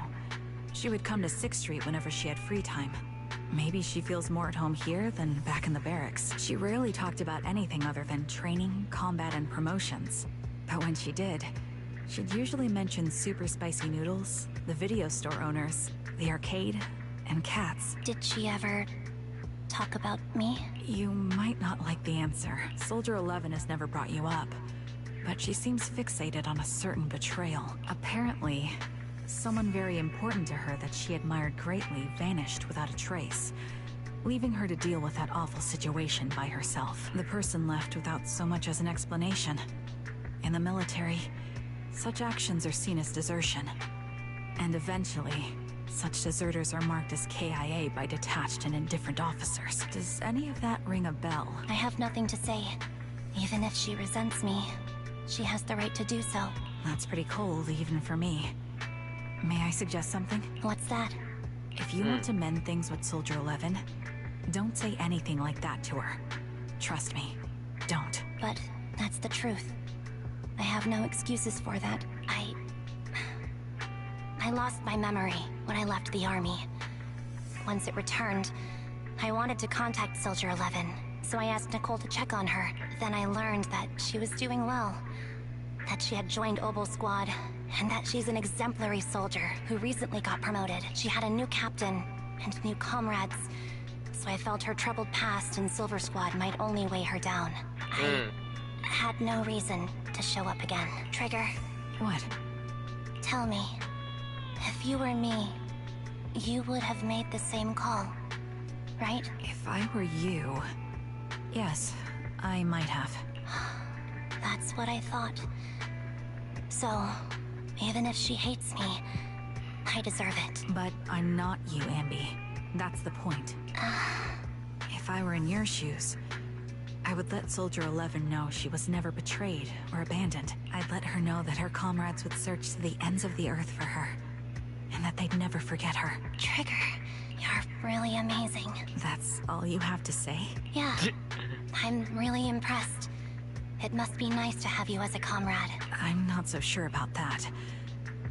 She would come to 6th Street whenever she had free time. Maybe she feels more at home here than back in the barracks. She rarely talked about anything other than training, combat, and promotions. But when she did, she'd usually mention super spicy noodles, the video store owners, the arcade, and cats. Did she ever talk about me? You might not like the answer. Soldier 11 has never brought you up, but she seems fixated on a certain betrayal. Apparently, someone very important to her that she admired greatly vanished without a trace, leaving her to deal with that awful situation by herself. The person left without so much as an explanation. In the military, such actions are seen as desertion. And eventually, such deserters are marked as KIA by detached and indifferent officers. Does any of that ring a bell? I have nothing to say. Even if she resents me, she has the right to do so. That's pretty cold, even for me. May I suggest something? What's that? If you want to mend things with Soldier 11, don't say anything like that to her. Trust me, don't. But that's the truth. I have no excuses for that. I lost my memory when I left the army. Once it returned, I wanted to contact Soldier 11, so I asked Nicole to check on her. Then I learned that she was doing well, that she had joined Obel Squad, and that she's an exemplary soldier who recently got promoted. She had a new captain and new comrades, so I felt her troubled past in Silver Squad might only weigh her down. I had no reason to show up again. Trigger. What? Tell me, if you were me, you would have made the same call, right? If I were you... Yes, I might have. That's what I thought. So, even if she hates me, I deserve it. But I'm not you, Anby. That's the point. If I were in your shoes, I would let Soldier 11 know she was never betrayed or abandoned. I'd let her know that her comrades would search to the ends of the earth for her, and that they'd never forget her. Trigger, you're really amazing. That's all you have to say? Yeah, I'm really impressed. It must be nice to have you as a comrade. I'm not so sure about that.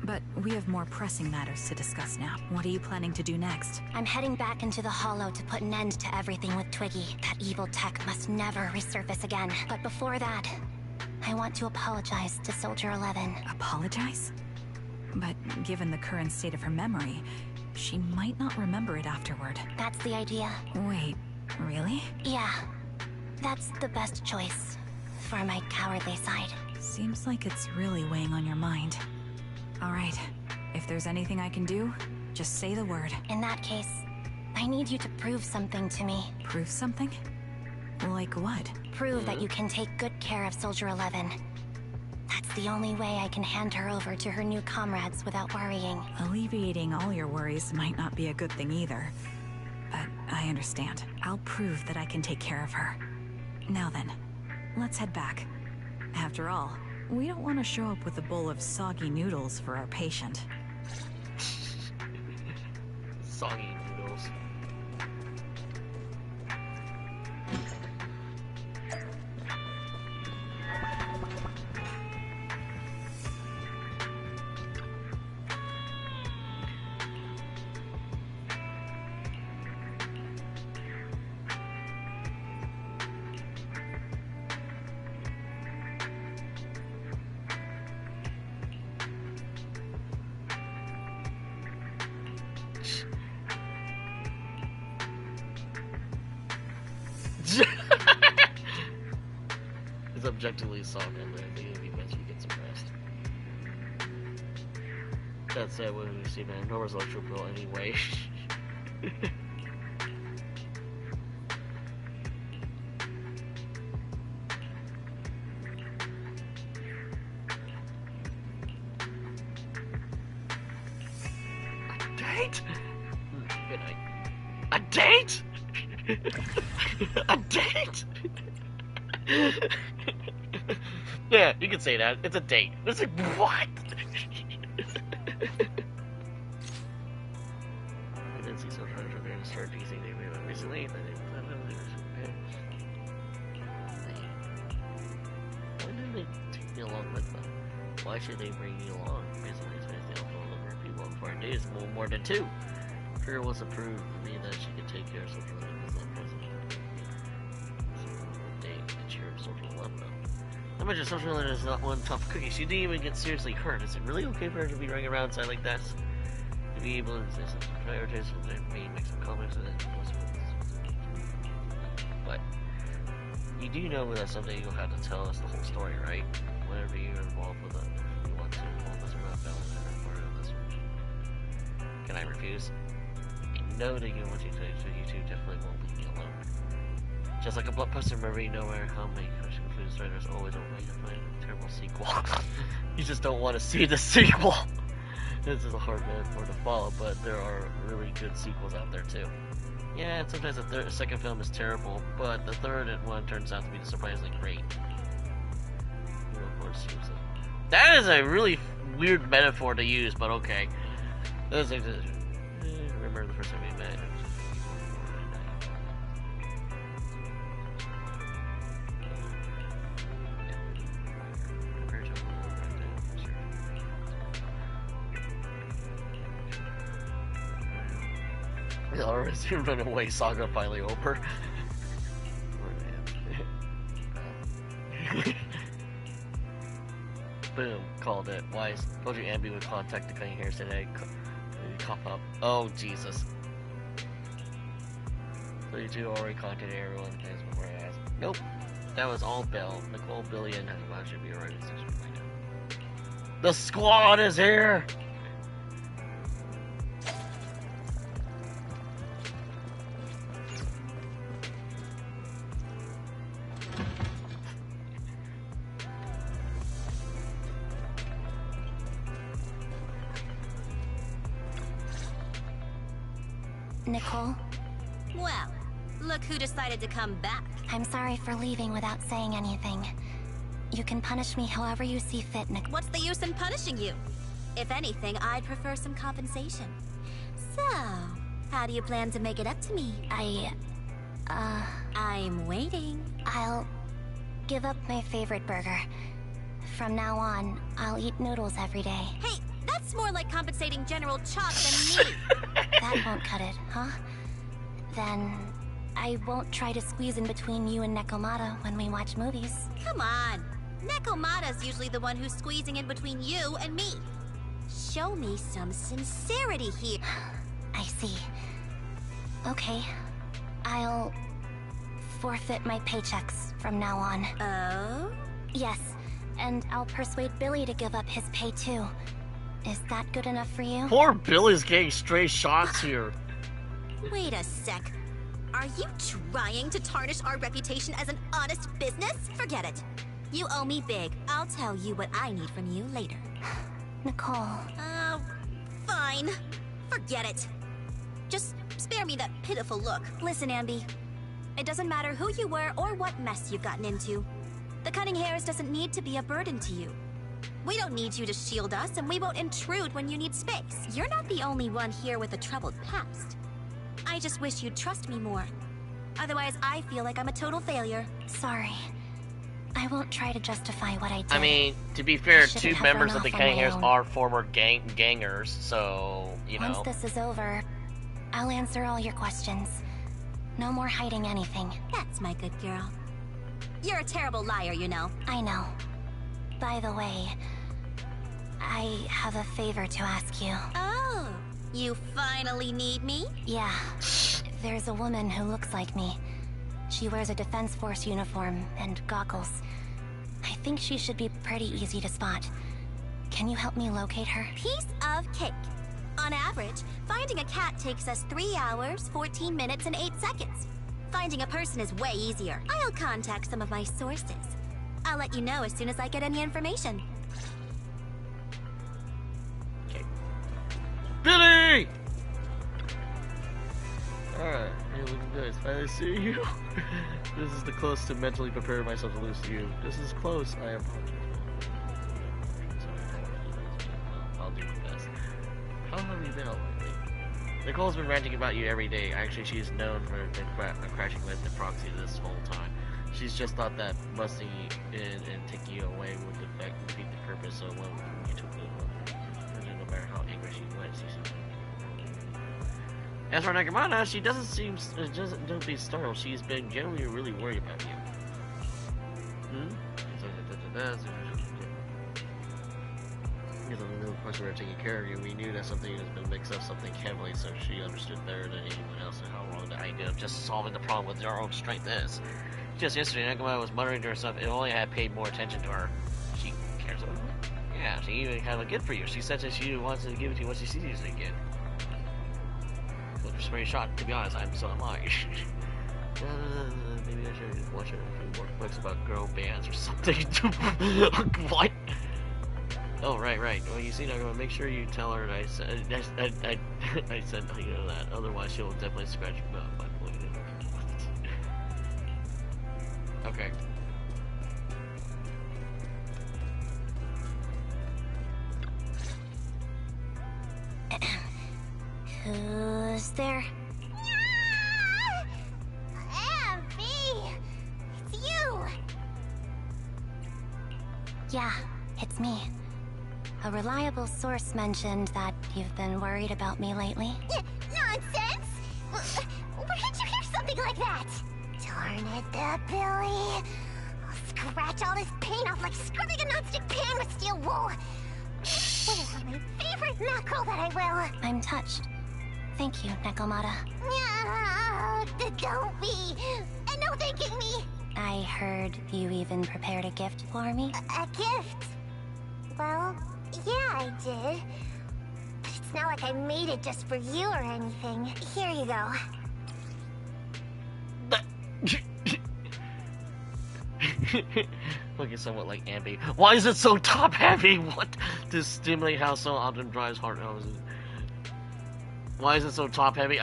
But we have more pressing matters to discuss now. What are you planning to do next? I'm heading back into the Hollow to put an end to everything with Twiggy. That evil tech must never resurface again. But before that, I want to apologize to Soldier 11. Apologize? But given the current state of her memory, she might not remember it afterward. That's the idea. Wait, really? Yeah, that's the best choice for my cowardly side. Seems like it's really weighing on your mind. All right, if there's anything I can do, just say the word. In that case, I need you to prove something to me. Prove something? Like what? Prove that you can take good care of Soldier 11. That's the only way I can hand her over to her new comrades without worrying. Alleviating all your worries might not be a good thing either. But I understand. I'll prove that I can take care of her. Now then, let's head back. After all, we don't want to show up with a bowl of soggy noodles for our patient. Soggy noodles. It's objectively soft, but I think it'd be best if you get some rest. That said, what do we see, man? No results will go anyway. A date? Good night. A date? A date? Yeah, you can say that. It's a date. It's like, what? I didn't see some friends are going to start teasing me recently. Why did they take me along with them? Why should they bring me along? Basically, it's based on the number of people on 4 days, more than 2. Trigger was approved for me that she could take care of social life as not present. Social 11. I imagine Social 11 is not one tough cookie. She didn't even get seriously hurt. Is it really okay for her to be running around inside like that? To be able to Priorities me make some comments and but you do know that someday you'll have to tell us the whole story, right? Whenever you're involved with it, if you want to involve us around balance part of this one. Can I refuse? I know that you want to, so you two definitely won't leave me alone. Just like a blockbuster movie, no matter how many confused there's always a way to find a terrible sequel. You just don't want to see the sequel. This is a hard metaphor to follow, but there are really good sequels out there too. Yeah, and sometimes the second film is terrible, but the third one turns out to be surprisingly great. That is a really weird metaphor to use, but okay. Remember the first time we met? The runaway saga finally over. Boom, called it. Wise. Told you Anby would contact the cutting hairs today. Cough up. Oh, Jesus. 32 already contacted everyone. Before I asked. Nope. That was all Bell. Nicole, Billy, and Hezbollah should be already. The squad is here! Nicole? Well, look who decided to come back. I'm sorry for leaving without saying anything. You can punish me however you see fit, Nick. What's the use in punishing you? If anything, I'd prefer some compensation. So, how do you plan to make it up to me? I'm waiting. I'll give up my favorite burger. From now on, I'll eat noodles every day. Hey, that's more like compensating General Chop than me. That won't cut it, huh? Then I won't try to squeeze in between you and Nekomata when we watch movies. Come on. Nekomata's usually the one who's squeezing in between you and me. Show me some sincerity here. I see. Okay. I'll forfeit my paychecks from now on. Oh? Yes, and I'll persuade Billy to give up his pay too. Is that good enough for you? Poor Billy's getting stray shots here. Wait a sec. Are you trying to tarnish our reputation as an honest business? Forget it. You owe me big. I'll tell you what I need from you later. Nicole. Fine. Forget it. Just spare me that pitiful look. Listen, Anby. It doesn't matter who you were or what mess you've gotten into. The cutting hairs doesn't need to be a burden to you. We don't need you to shield us, and we won't intrude when you need space. You're not the only one here with a troubled past. I just wish you'd trust me more. Otherwise, I feel like I'm a total failure. Sorry. I won't try to justify what I did. I mean, to be fair, two members of the Cutting Hairs are former gangers, so, you know. Once this is over, I'll answer all your questions. No more hiding anything. That's my good girl. You're a terrible liar, you know. I know. By the way, I have a favor to ask you. Oh, you finally need me? Yeah. There's a woman who looks like me. She wears a Defense Force uniform and goggles. I think she should be pretty easy to spot. Can you help me locate her? Piece of cake. On average, finding a cat takes us 3 hours, 14 minutes, and 8 seconds. Finding a person is way easier. I'll contact some of my sources. I'll let you know as soon as I get any information. Okay. Billy! Alright, hey, looking good. It's finally seeing you. This is the closest to mentally preparing myself to lose to you. This is close. I apologize. I'll do my best. How have you been lately? Nicole's been ranting about you every day. Actually, she's known for crashing with the proxy this whole time. She's just thought that busting you in and taking you away would defeat the purpose, so when you took the no matter how angry she went, As for Nekomata, she don't be startled. She's been generally really worried about you. You know, the question we were taking care of you, we knew that something has been mixed up, something heavily, so she understood better than anyone else and how wrong the idea of just solving the problem with our own strength is. Just yesterday, Nakamura was muttering to herself, if only I had paid more attention to her. She cares about me? Yeah, she even had a gift for you. She said that she wants to give it to you once she sees you again. Just pretty shot, to be honest, so am I. Maybe I should watch a few more books about girl bands or something. What? Oh, right. Well, you see, I'm gonna make sure you tell her that I said, you know that. Otherwise, she'll definitely scratch my point. Okay. Who's there? Anby! It's you! Yeah, it's me. A reliable source mentioned that you've been worried about me lately. Nonsense! Where did you hear something like that? Darn it, that Billy. I'll scratch all this paint off like scrubbing a nonstick pan with steel wool. Well, my favorite mackerel that I will. I'm touched. Thank you, Nekomata. Don't be. No thanking me. I heard you even prepared a gift for me. A gift? Well, yeah, I did. But it's not like I made it just for you or anything. Here you go. Looking somewhat like Anby. Why is it so top heavy? What? To stimulate how so often drives heart houses. Why is it so top heavy? Oh,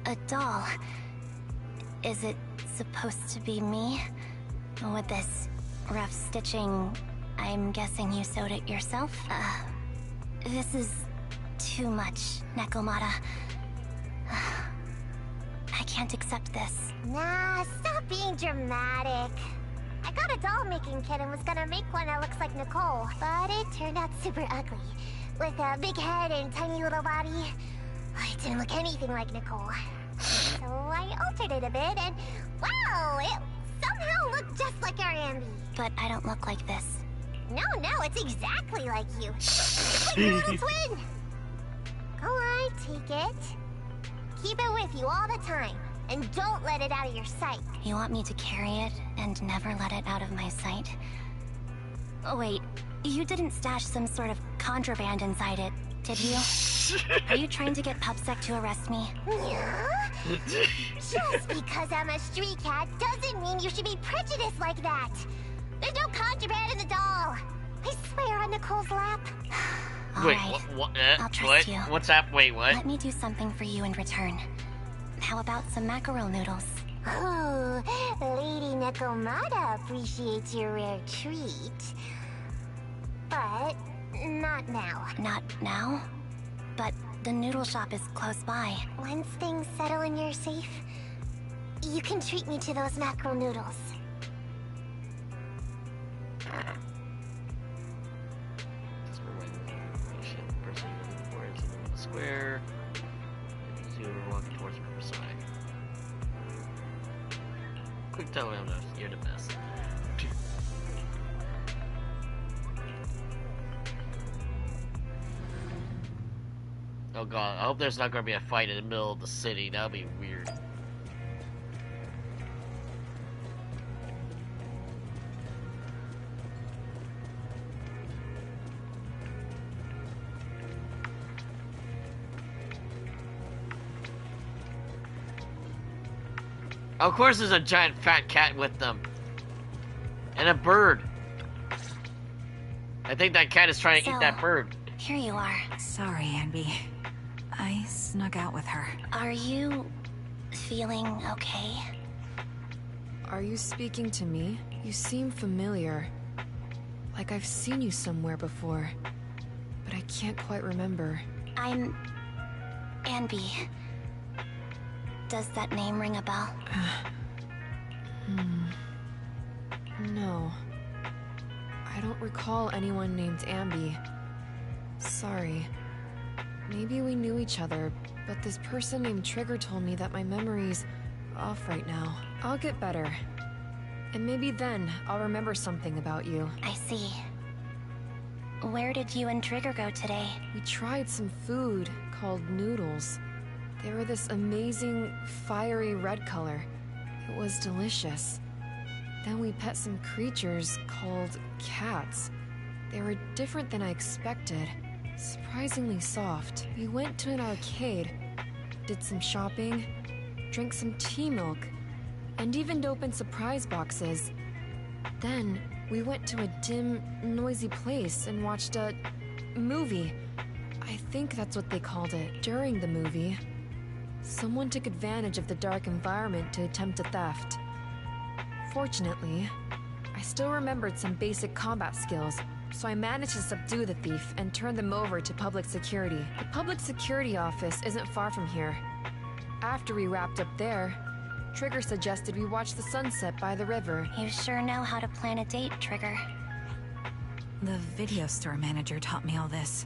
a doll. Is it supposed to be me? With this rough stitching, I'm guessing you sewed it yourself? This is too much, Nekomata. I can't accept this. Nah, stop being dramatic. I got a doll-making kit and was gonna make one that looks like Nicole, but it turned out super ugly. With a big head and tiny little body. It didn't look anything like Nicole. So I altered it a bit and, wow, it somehow looked just like our Anby. But I don't look like this. No, it's exactly like you. It's like your little twin. Go on, take it. Keep it with you all the time. And don't let it out of your sight. You want me to carry it and never let it out of my sight? Oh, wait, you didn't stash some sort of contraband inside it, did you? Are you trying to get Pupsec to arrest me? Yeah? Just because I'm a street cat doesn't mean you should be prejudiced like that. There's no contraband in the doll. I swear on Nicole's lap. Wait, Alright, what? I'll trust What? you. What's that? Wait, what? Let me do something for you in return. How about some mackerel noodles? Ooh, Lady Nekomata appreciates your rare treat. But not now. Not now? But the noodle shop is close by. Once things settle and you're safe, you can treat me to those mackerel noodles. Square. As you were walking towards the riverside. Quick tell him that you're the best. Oh god, I hope there's not gonna be a fight in the middle of the city. That'll be weird. Of course there's a giant fat cat with them. And a bird. I think that cat is trying to eat that bird. Here you are. Sorry, Anby. I snuck out with her. Are you feeling okay? Are you speaking to me? You seem familiar. Like I've seen you somewhere before. But I can't quite remember. I'm Anby. Does that name ring a bell? No. I don't recall anyone named Anby. Sorry. Maybe we knew each other, but this person named Trigger told me that my memory's off right now. I'll get better. And maybe then I'll remember something about you. I see. Where did you and Trigger go today? We tried some food called noodles. They were this amazing, fiery red color. It was delicious. Then we pet some creatures called cats. They were different than I expected. Surprisingly soft. We went to an arcade, did some shopping, drank some tea milk, and even opened surprise boxes. Then, we went to a dim, noisy place and watched a movie. I think that's what they called it. During the movie, someone took advantage of the dark environment to attempt a theft. Fortunately, I still remembered some basic combat skills, so I managed to subdue the thief and turn them over to public security. The public security office isn't far from here. After we wrapped up there, Trigger suggested we watch the sunset by the river. You sure know how to plan a date, Trigger. The video store manager taught me all this.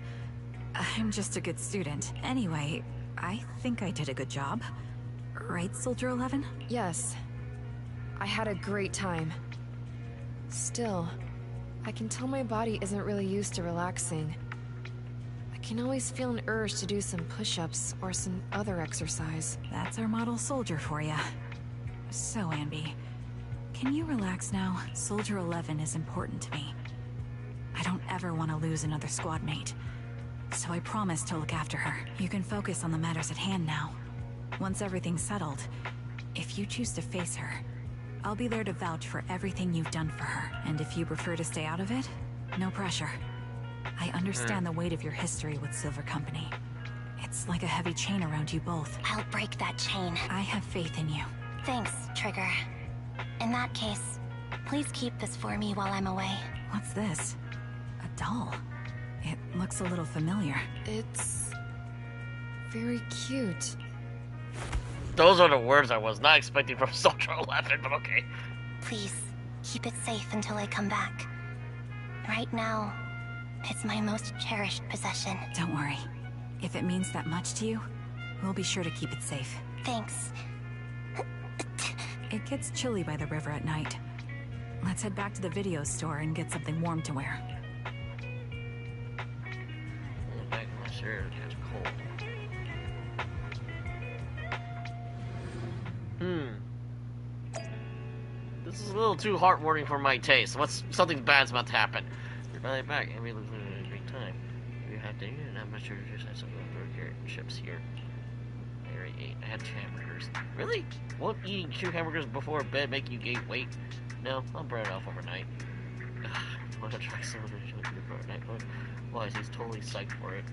I'm just a good student. Anyway, I think I did a good job. Right, Soldier 11? Yes. I had a great time. Still, I can tell my body isn't really used to relaxing. I can always feel an urge to do some push-ups or some other exercise. That's our model soldier for ya. So, Anby, can you relax now? Soldier 11 is important to me. I don't ever want to lose another squad mate. So I promise to look after her. You can focus on the matters at hand now. Once everything's settled, if you choose to face her, I'll be there to vouch for everything you've done for her. And if you prefer to stay out of it, no pressure. I understand the weight of your history with Silver Company. It's like a heavy chain around you both. I'll break that chain. I have faith in you. Thanks, Trigger. In that case, please keep this for me while I'm away. What's this? A doll. It looks a little familiar. It's very cute. Those are the words I was not expecting from Soldier 11, but okay. Please, keep it safe until I come back. Right now, it's my most cherished possession. Don't worry. If it means that much to you, we'll be sure to keep it safe. Thanks. It gets chilly by the river at night. Let's head back to the video store and get something warm to wear. Back in my shirt, it's cold. This is a little too heartwarming for my taste. Something bad's about to happen. You're finally back, and we look like a great time. You have dinner, and I'm not sure to just have some burger and chips here. I already ate. I had 2 hamburgers. Really? Won't eating 2 hamburgers before bed make you gain weight? No, I'll burn it off overnight. I want to try some of the sugar before night. Why, he's totally psyched for it.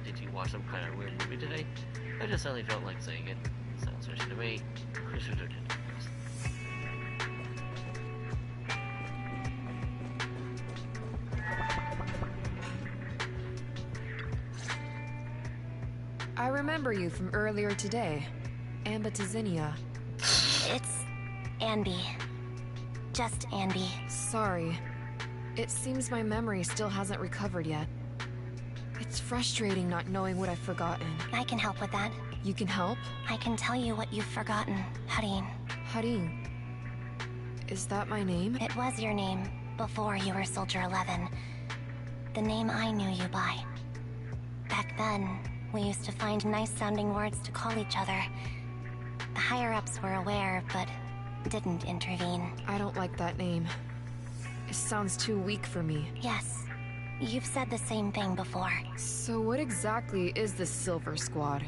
Did you watch some kind of weird movie today? I just suddenly felt like saying it. Sounds fishy to me. I remember you from earlier today. Anby. It's Anby. Just Anby. Sorry. It seems my memory still hasn't recovered yet. It's frustrating not knowing what I've forgotten. I can help with that. You can help? I can tell you what you've forgotten, Harin. Harin. Is that my name? It was your name before you were Soldier 11. The name I knew you by. Back then, we used to find nice-sounding words to call each other. The higher-ups were aware, but didn't intervene. I don't like that name. It sounds too weak for me. Yes. You've said the same thing before. So what exactly is this Silver Squad?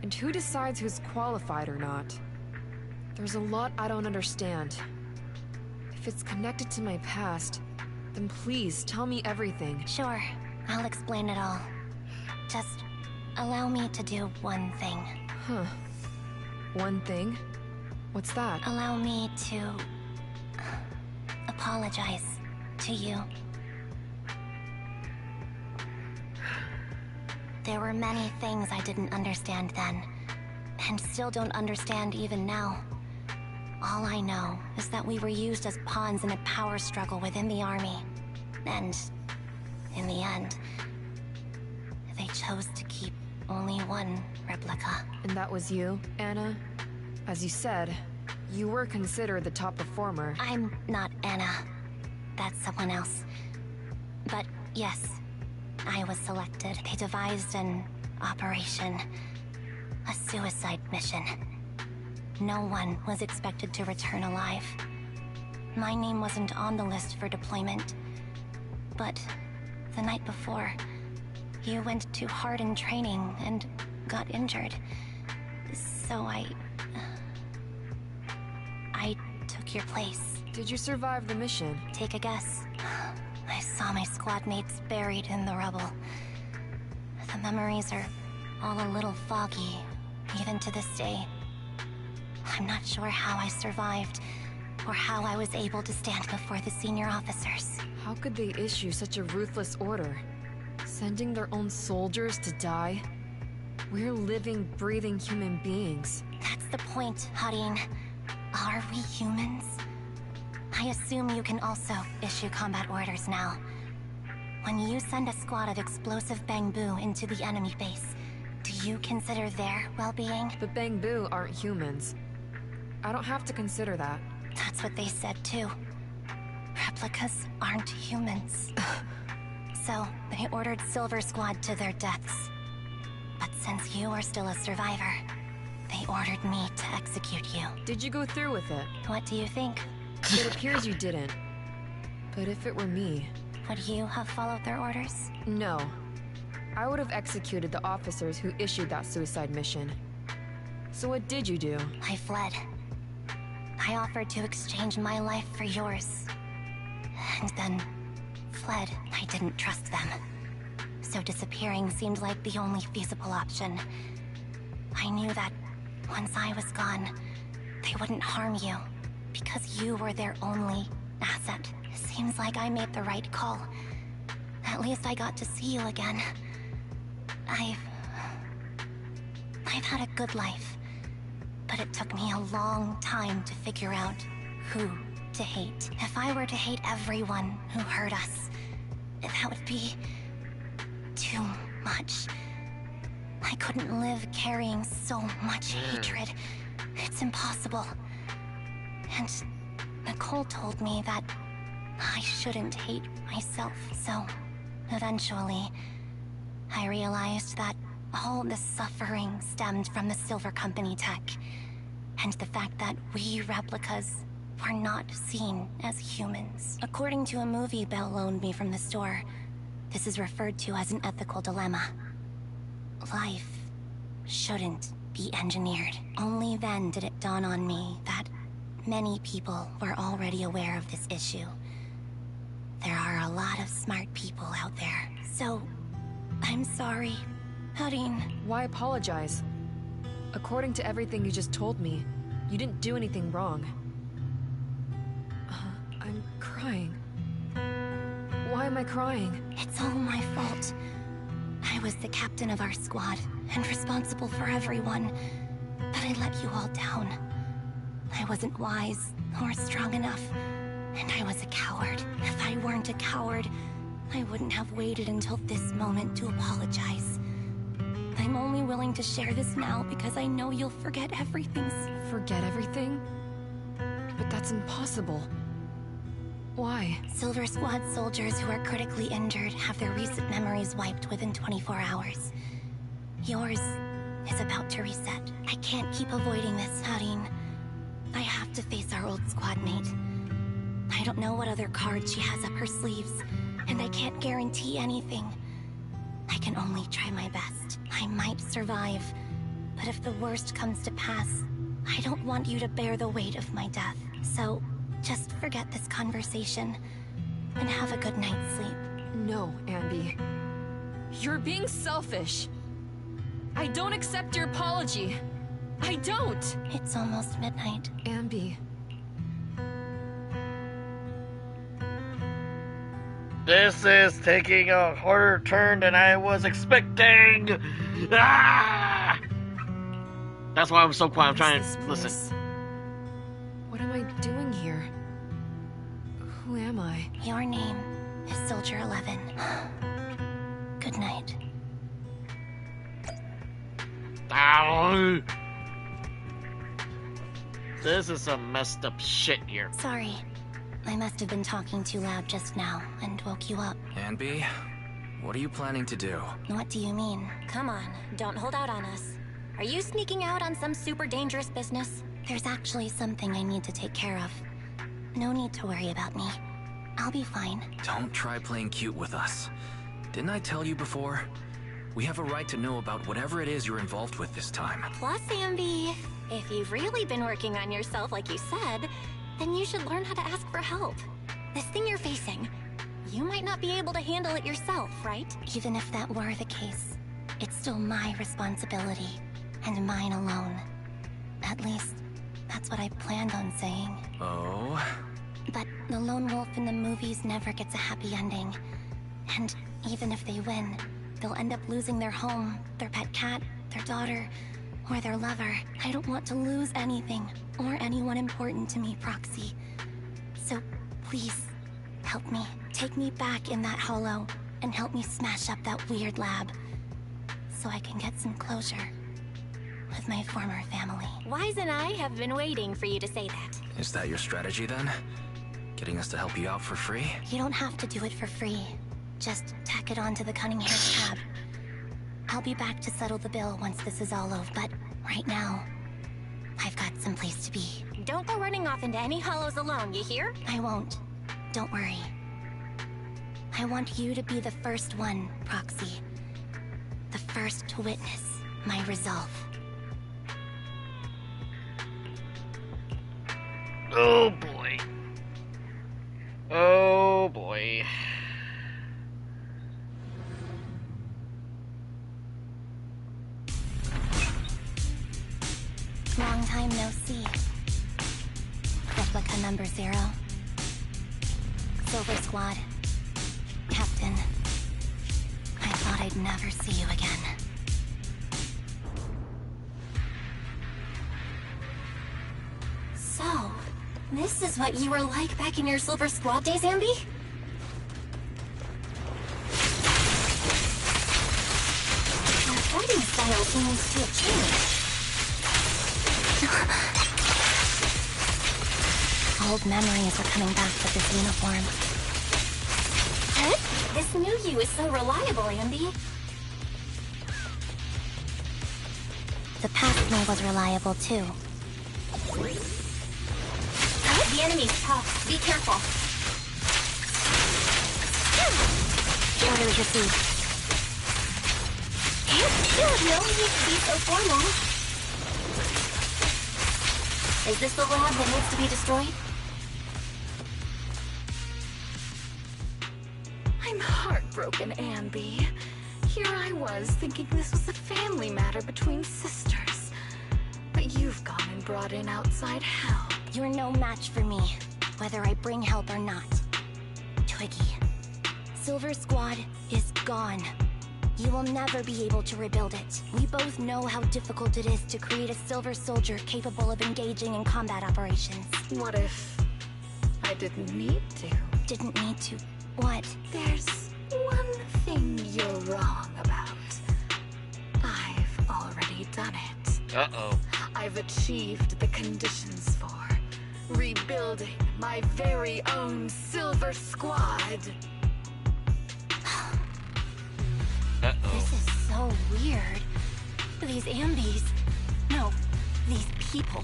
And who decides who's qualified or not? There's a lot I don't understand. If it's connected to my past, then please tell me everything. Sure, I'll explain it all. Just allow me to do one thing. Huh. One thing? What's that? Allow me to apologize to you. There were many things I didn't understand then, and still don't understand even now. All I know is that we were used as pawns in a power struggle within the army. And in the end, they chose to keep only one replica. And that was you, Anna? As you said, you were considered the top performer. I'm not Anna. That's someone else. But yes, I was selected. They devised an operation. A suicide mission. No one was expected to return alive. My name wasn't on the list for deployment. But the night before, you went too hard in training and got injured. So I took your place. Did you survive the mission? Take a guess. I saw my squad mates buried in the rubble. The memories are all a little foggy, even to this day. I'm not sure how I survived, or how I was able to stand before the senior officers. How could they issue such a ruthless order? Sending their own soldiers to die? We're living, breathing human beings. That's the point, Harin. Are we humans? I assume you can also issue combat orders now. When you send a squad of explosive Bangbu into the enemy base, do you consider their well-being? But Bangbu aren't humans. I don't have to consider that. That's what they said too. Replicas aren't humans. So, they ordered Silver Squad to their deaths. But since you are still a survivor, they ordered me to execute you. Did you go through with it? What do you think? It appears you didn't. But if it were me... Would you have followed their orders? No. I would have executed the officers who issued that suicide mission. So what did you do? I fled. I offered to exchange my life for yours. And then fled. I didn't trust them. So disappearing seemed like the only feasible option. I knew that once I was gone, they wouldn't harm you, because you were their only asset. Seems like I made the right call. At least I got to see you again. I've had a good life, but it took me a long time to figure out who to hate. If I were to hate everyone who hurt us, that would be too much. I couldn't live carrying so much hatred. It's impossible. And Nicole told me that I shouldn't hate myself. So, eventually, I realized that all the suffering stemmed from the Silver Company tech, and the fact that we replicas were not seen as humans. According to a movie Belle loaned me from the store, this is referred to as an ethical dilemma. Life shouldn't be engineered. Only then did it dawn on me that many people were already aware of this issue. There are a lot of smart people out there. So, I'm sorry, Harin. Why apologize? According to everything you just told me, you didn't do anything wrong. I'm crying. Why am I crying? It's all my fault. I was the captain of our squad, and responsible for everyone. But I let you all down. I wasn't wise, or strong enough, and I was a coward. If I weren't a coward, I wouldn't have waited until this moment to apologize. I'm only willing to share this now because I know you'll forget everything. Forget everything? But that's impossible. Why? Silver Squad soldiers who are critically injured have their recent memories wiped within 24 hours. Yours is about to reset. I can't keep avoiding this, Harin. I have to face our old squad mate. I don't know what other cards she has up her sleeves, and I can't guarantee anything. I can only try my best. I might survive, but if the worst comes to pass, I don't want you to bear the weight of my death. So, just forget this conversation, and have a good night's sleep. No, Anby. You're being selfish. I don't accept your apology. I don't! It's almost midnight. Anby. This is taking a harder turn than I was expecting! Ah! That's why I'm so quiet. I'm trying to listen. What Who am I? Your name is Soldier 11. Good night. Ow. This is some messed up shit here. Sorry. I must have been talking too loud just now and woke you up. Anby, what are you planning to do? What do you mean? Come on, don't hold out on us. Are you sneaking out on some super dangerous business? There's actually something I need to take care of. No need to worry about me. I'll be fine. Don't try playing cute with us. Didn't I tell you before? We have a right to know about whatever it is you're involved with this time. Plus, Anby, if you've really been working on yourself like you said, then you should learn how to ask for help. This thing you're facing, you might not be able to handle it yourself, right? Even if that were the case, it's still my responsibility, and mine alone. At least, that's what I planned on saying. Oh? But the lone wolf in the movies never gets a happy ending. And even if they win, they'll end up losing their home, their pet cat, their daughter, or their lover. I don't want to lose anything, or anyone important to me, Proxy. So, please, help me. Take me back in that hollow, and help me smash up that weird lab, so I can get some closure with my former family. Wise and I have been waiting for you to say that. Is that your strategy then? Getting us to help you out for free? You don't have to do it for free. Just tack it onto the Cunning Hair's tab. I'll be back to settle the bill once this is all over, but right now, I've got some place to be. Don't go running off into any hollows alone, you hear? I won't. Don't worry. I want you to be the first one, Proxy. The first to witness my resolve. Oh boy. Oh boy. Long time no see. Replica number 0. Silver Squad. Captain. I thought I'd never see you again. So, this is what you were like back in your Silver Squad days, Anby? Your fighting style seems to have changed. Old memories are coming back with this uniform. Ted? This new you is so reliable, Anby. The past me was reliable, too. The enemy's tough. Be careful. Orders received. No need to be so formal. Is this the lab that needs to be destroyed? I'm heartbroken, Anby. Here I was, thinking this was a family matter between sisters. But you've gone and brought in outside help. You're no match for me, whether I bring help or not. Twiggy. Silver Squad is gone. You will never be able to rebuild it. We both know how difficult it is to create a Silver Soldier capable of engaging in combat operations. What if I didn't need to? Didn't need to. What? There's one thing you're wrong about. I've already done it. Uh-oh. I've achieved the conditions for rebuilding my very own Silver Squad. This is so weird. These Ambys... No, these people.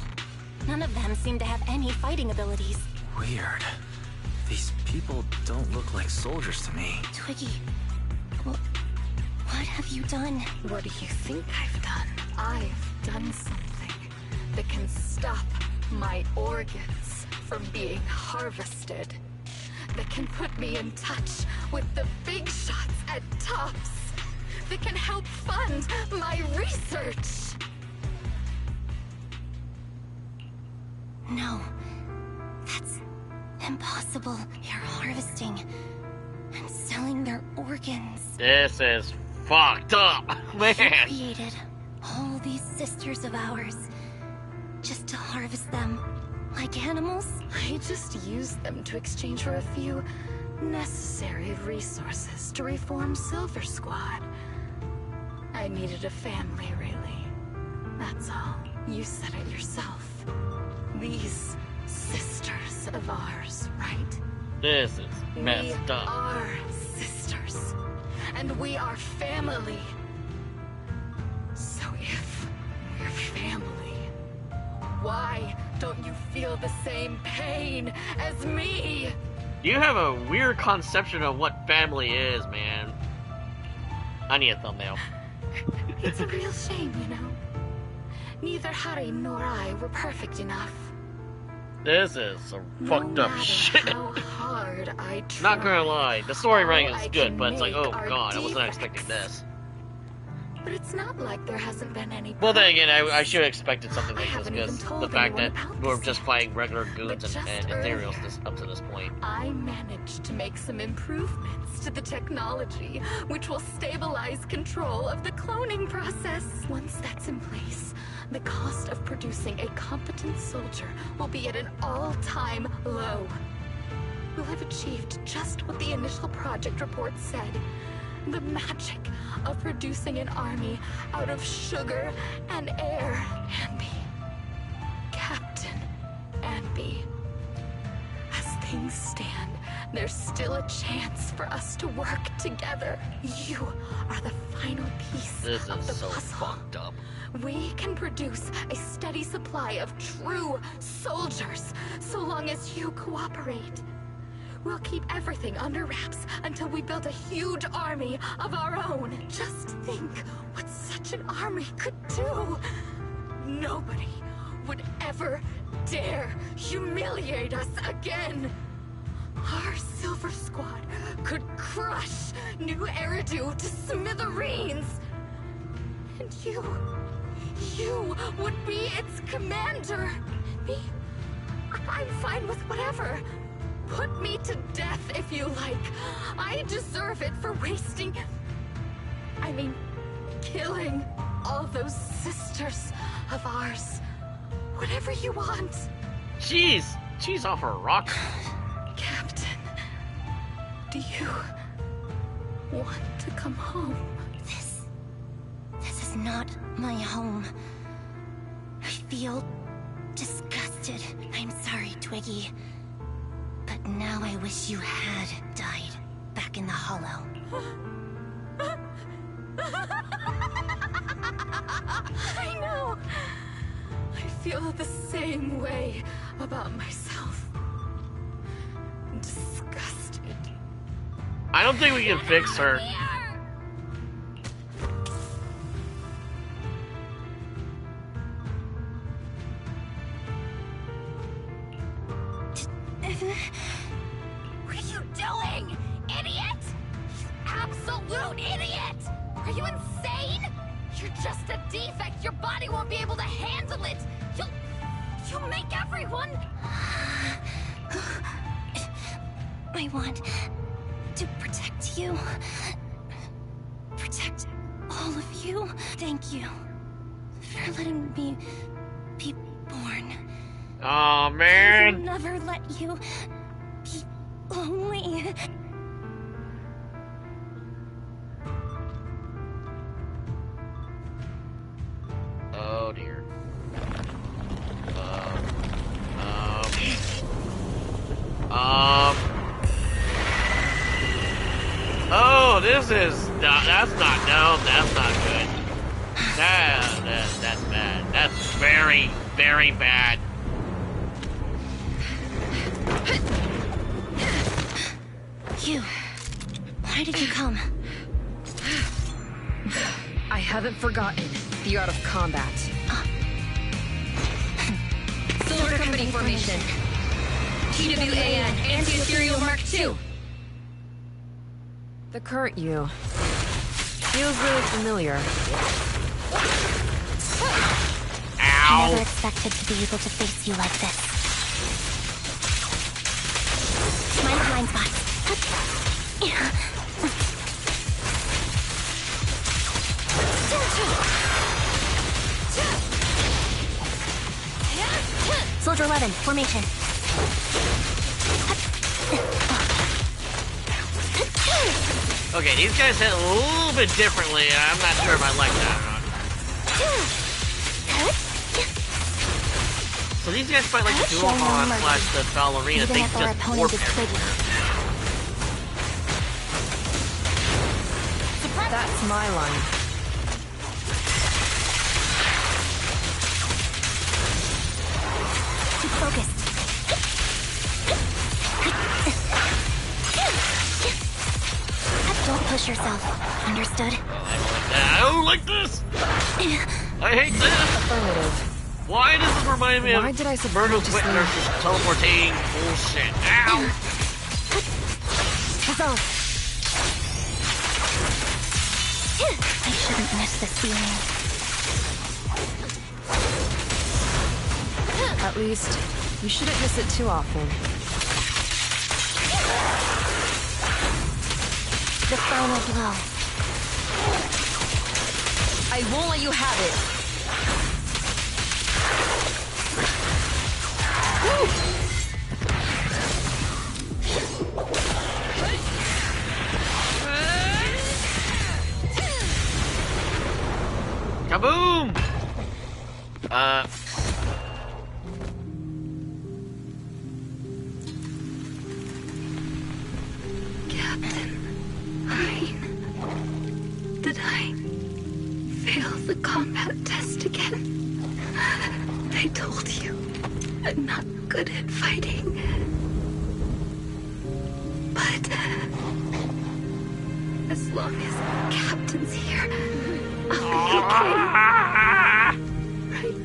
None of them seem to have any fighting abilities. Weird. These people don't look like soldiers to me. Twiggy, what have you done? What do you think I've done? I've done something that can stop my organs from being harvested. That can put me in touch with the big shots at Tops. That can help fund my research. No, that's impossible. You're harvesting and selling their organs. This is fucked up, You man. created all these sisters of ours just to harvest them Like animals? I just used them to exchange for a few necessary resources to reform Silver Squad. I needed a family, really. That's all. You said it yourself. These sisters of ours, right? This is messed We up. are sisters. And we are family. So if we're family, why don't you feel the same pain as me? You have a weird conception of what family is, man. I need a thumbnail. It's a real shame, you know. Neither Harry nor I were perfect enough. This is some fucked No up matter shit. how hard I Not gonna try, lie, the story how writing I is good, can but it's like, make oh our god, I wasn't defects. expecting this. But it's not like there hasn't been any Well, then again, I progress. should have expected something I like this haven't even because told the fact anyone that about we're this just yet. fighting regular But goods just and ethereals earlier, up to this point. I managed to make some improvements to the technology, which will stabilize control of the cloning process. Once that's in place, the cost of producing a competent soldier will be at an all-time low. We'll have achieved just what the initial project report said. The magic of producing an army out of sugar and air. Anby. Captain Anby. As things stand, there's still a chance for us to work together. You are the final piece This of is the so puzzle. fucked up. We can produce a steady supply of true soldiers, so long as you cooperate. We'll keep everything under wraps until we build a huge army of our own. Just think what such an army could do. Nobody would ever dare humiliate us again. Our Silver Squad could crush New Eridu to smithereens. And you would be its commander. Me? I'm fine with whatever. Put me to death if you like. I deserve it for killing all those sisters of ours. Whatever you want. She's off her rocker. Captain, do you want to come home? This is not my home. I feel disgusted. I'm sorry, Twiggy. But now I wish you had died back in the Hollow. I know. I feel the same way about myself. Disgusted. I don't think we can fix her. What are you doing, idiot? Absolute idiot! Are you insane? You're just a defect. Your body won't be able to handle it. You'll make everyone. I want to protect you. Protect all of you. Thank you for letting me be born. Oh I'll man. never let you be lonely. Oh dear. Oh, this is not. That's not. No, that's not good. That's bad. That's very, very bad. You. Why did you come? I haven't forgotten the art of combat. Silver Company formation. TWAN, Anti-Ethereal Mark II. The current you feels really familiar. I never Ow. expected to be able to face you like this. Mind blind spots. Soldier 11, formation. Okay, these guys hit a little bit differently. I'm not sure if I like that or not. So these guys fight like the Duohan / the ballerina. They just warp everywhere. That's my line. Keep focused. Don't push yourself. Understood? I don't like this! I hate this! Affirmative. Why does this remind me Why of did I Myrtle subconsciously... Quitner's teleporting bullshit? Ow! Resolve. I shouldn't miss this feeling. At least, you shouldn't miss it too often. The final blow. I won't let you have it. Kaboom! Did I fail the combat test again? They told you I'm not good at fighting. But as long as Captain's here, I'll be okay. Right?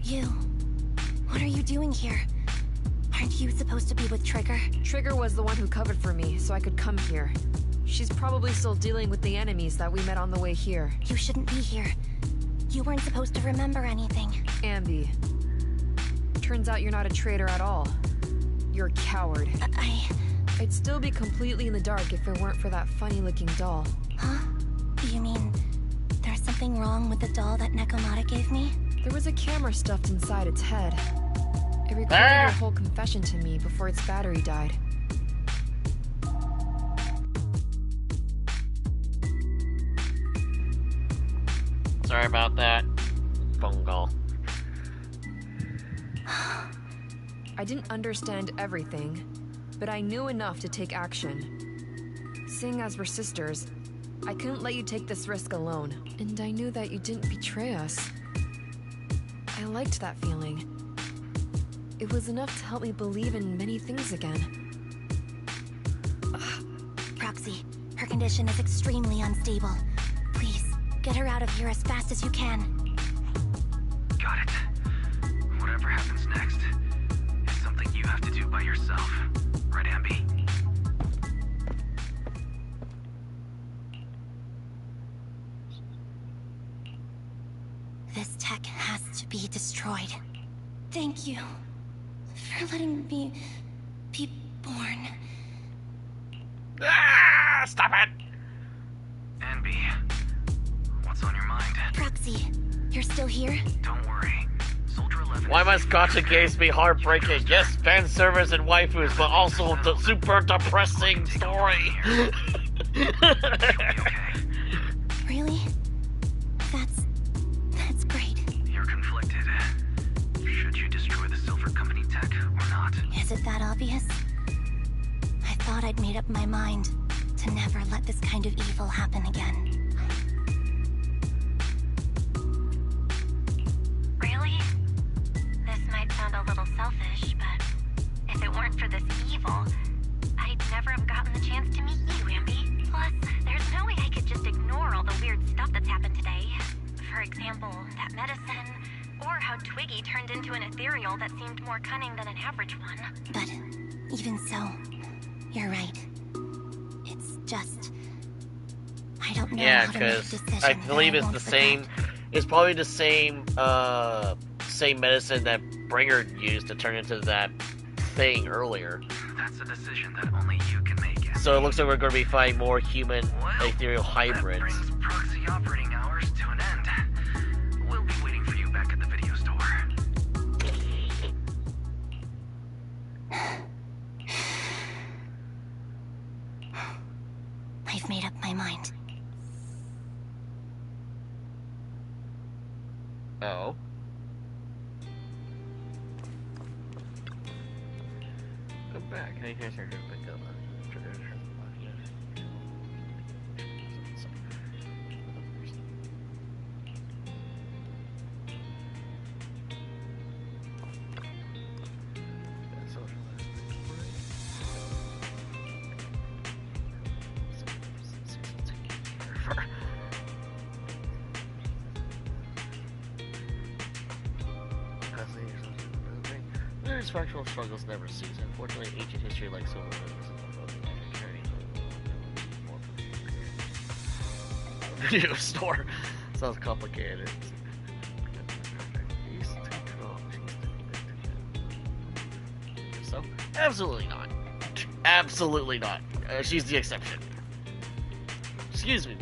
You. What are you doing here? Aren't you supposed to be with Trigger? Trigger was the one who covered for me, so I could come here. She's probably still dealing with the enemies that we met on the way here. You shouldn't be here. You weren't supposed to remember anything. Anby. Turns out you're not a traitor at all. You're a coward. I'd still be completely in the dark if it weren't for that funny-looking doll. Huh? You mean there's something wrong with the doll that Nekomata gave me? There was a camera stuffed inside its head. It recorded your whole confession to me before its battery died. Sorry about that. Phone call. I didn't understand everything, but I knew enough to take action. Seeing as we're sisters, I couldn't let you take this risk alone. And I knew that you didn't betray us. I liked that feeling. It was enough to help me believe in many things again. Proxy, her condition is extremely unstable. Please, get her out of here as fast as you can. Got it. Whatever happens next is something you have to do by yourself. Right, Anby? This tech has to be destroyed. Thank you for letting me be born. Ah! Stop it! Anby, what's on your mind? Proxy, you're still here? Don't worry. Soldier 11... Why must gacha games be heartbreaking? Yes, fan service and waifus, but also the super depressing story. Really? That's great. You're conflicted. Should you destroy the Silver Company tech or not? Is it that obvious? I thought I'd made up my mind to never let this kind of evil happen again. Really? This might sound a little selfish, but if it weren't for this evil, I'd never have gotten the chance to meet you, Anby. Plus, there's no way I could just ignore all the weird stuff that's happened today. For example, that medicine, or how Twiggy turned into an ethereal that seemed more cunning than an average one. But even so, you're right. It's just... I don't know Yeah, how to make because decisions I that believe I it's won't the same. regret. It's probably the same medicine that Bringer used to turn into that thing earlier. That's a decision that only you can make. Anby. So it looks like we're going to be fighting more human ethereal hybrids. That brings proxy operating hours to an end. We'll be waiting for you back at the video store. I've made up my mind. Oh. Come back. Hey, here's your pick up. There's factual struggles never cease. Unfortunately, ancient history like so video store sounds complicated. So, absolutely not. Absolutely not. She's the exception. Excuse me.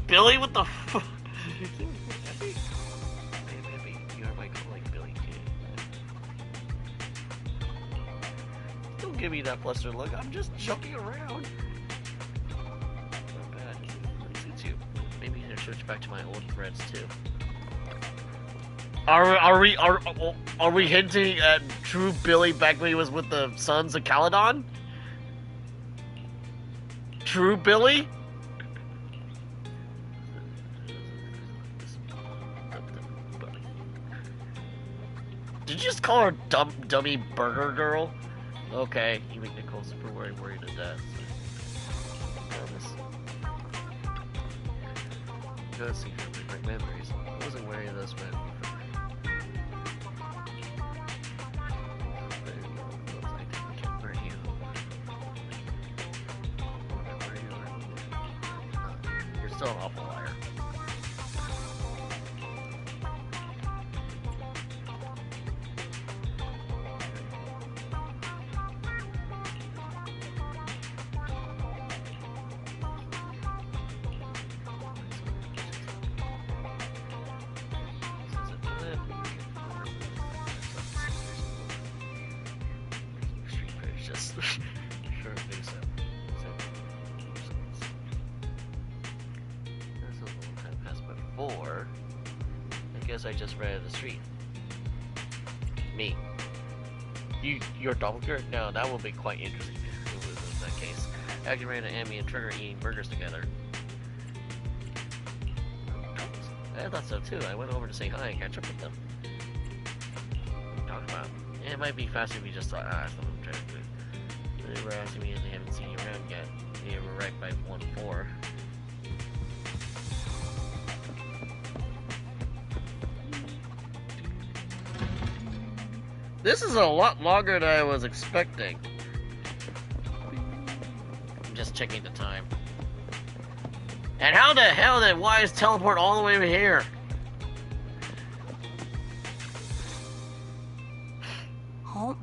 Billy, what the fuck? Don't give me that flustered look. I'm just joking around. Not bad. It suits you. Maybe I should switch back to my old threads too. Are we hinting at true Billy back when he was with the Sons of Caledon? True Billy? Did you just call her dummy burger girl? Okay, you make Nicole super worried to death. Good see from my memories. I wasn't wearing this when. You're still an awful liar. Sure, I think so. That's a little time past before. I guess I just ran out of the street. Me. You're doppelganger? No, that will be quite interesting if it was in that case. I actually ran into Anby and Trigger eating burgers together. I thought so too. I went over to say hi and catch up with them. Talk about. Yeah, it might be faster if we just thought, that's what I'm trying to do. They were asking me if they haven't seen you around yet. They were right by 1-4. This is a lot longer than I was expecting. I'm just checking the time. And how the hell did Wise teleport all the way over here? Oh,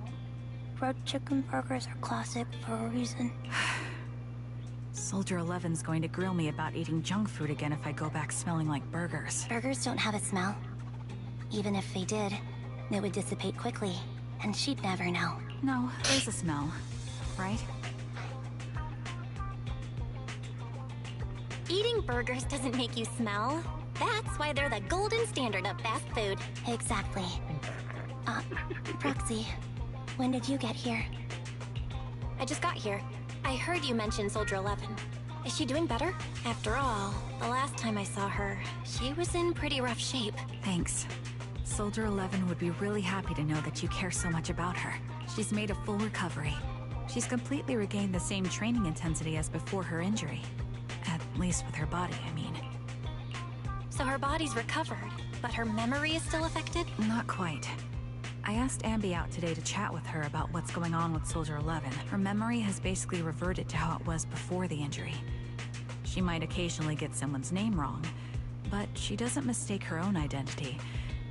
red chicken burgers are classic for a reason. Soldier 11's going to grill me about eating junk food again if I go back smelling like burgers. Burgers don't have a smell. Even if they did, it would dissipate quickly, and she'd never know. No, there's a smell, right? Eating burgers doesn't make you smell. That's why they're the golden standard of fast food. Exactly. Proxy, when did you get here? I just got here. I heard you mention Soldier 11. Is she doing better? After all, the last time I saw her, she was in pretty rough shape. Thanks. Soldier 11 would be really happy to know that you care so much about her. She's made a full recovery. She's completely regained the same training intensity as before her injury. At least with her body, I mean. So her body's recovered, but her memory is still affected? Not quite. I asked Anby out today to chat with her about what's going on with Soldier 11. Her memory has basically reverted to how it was before the injury. She might occasionally get someone's name wrong, but she doesn't mistake her own identity,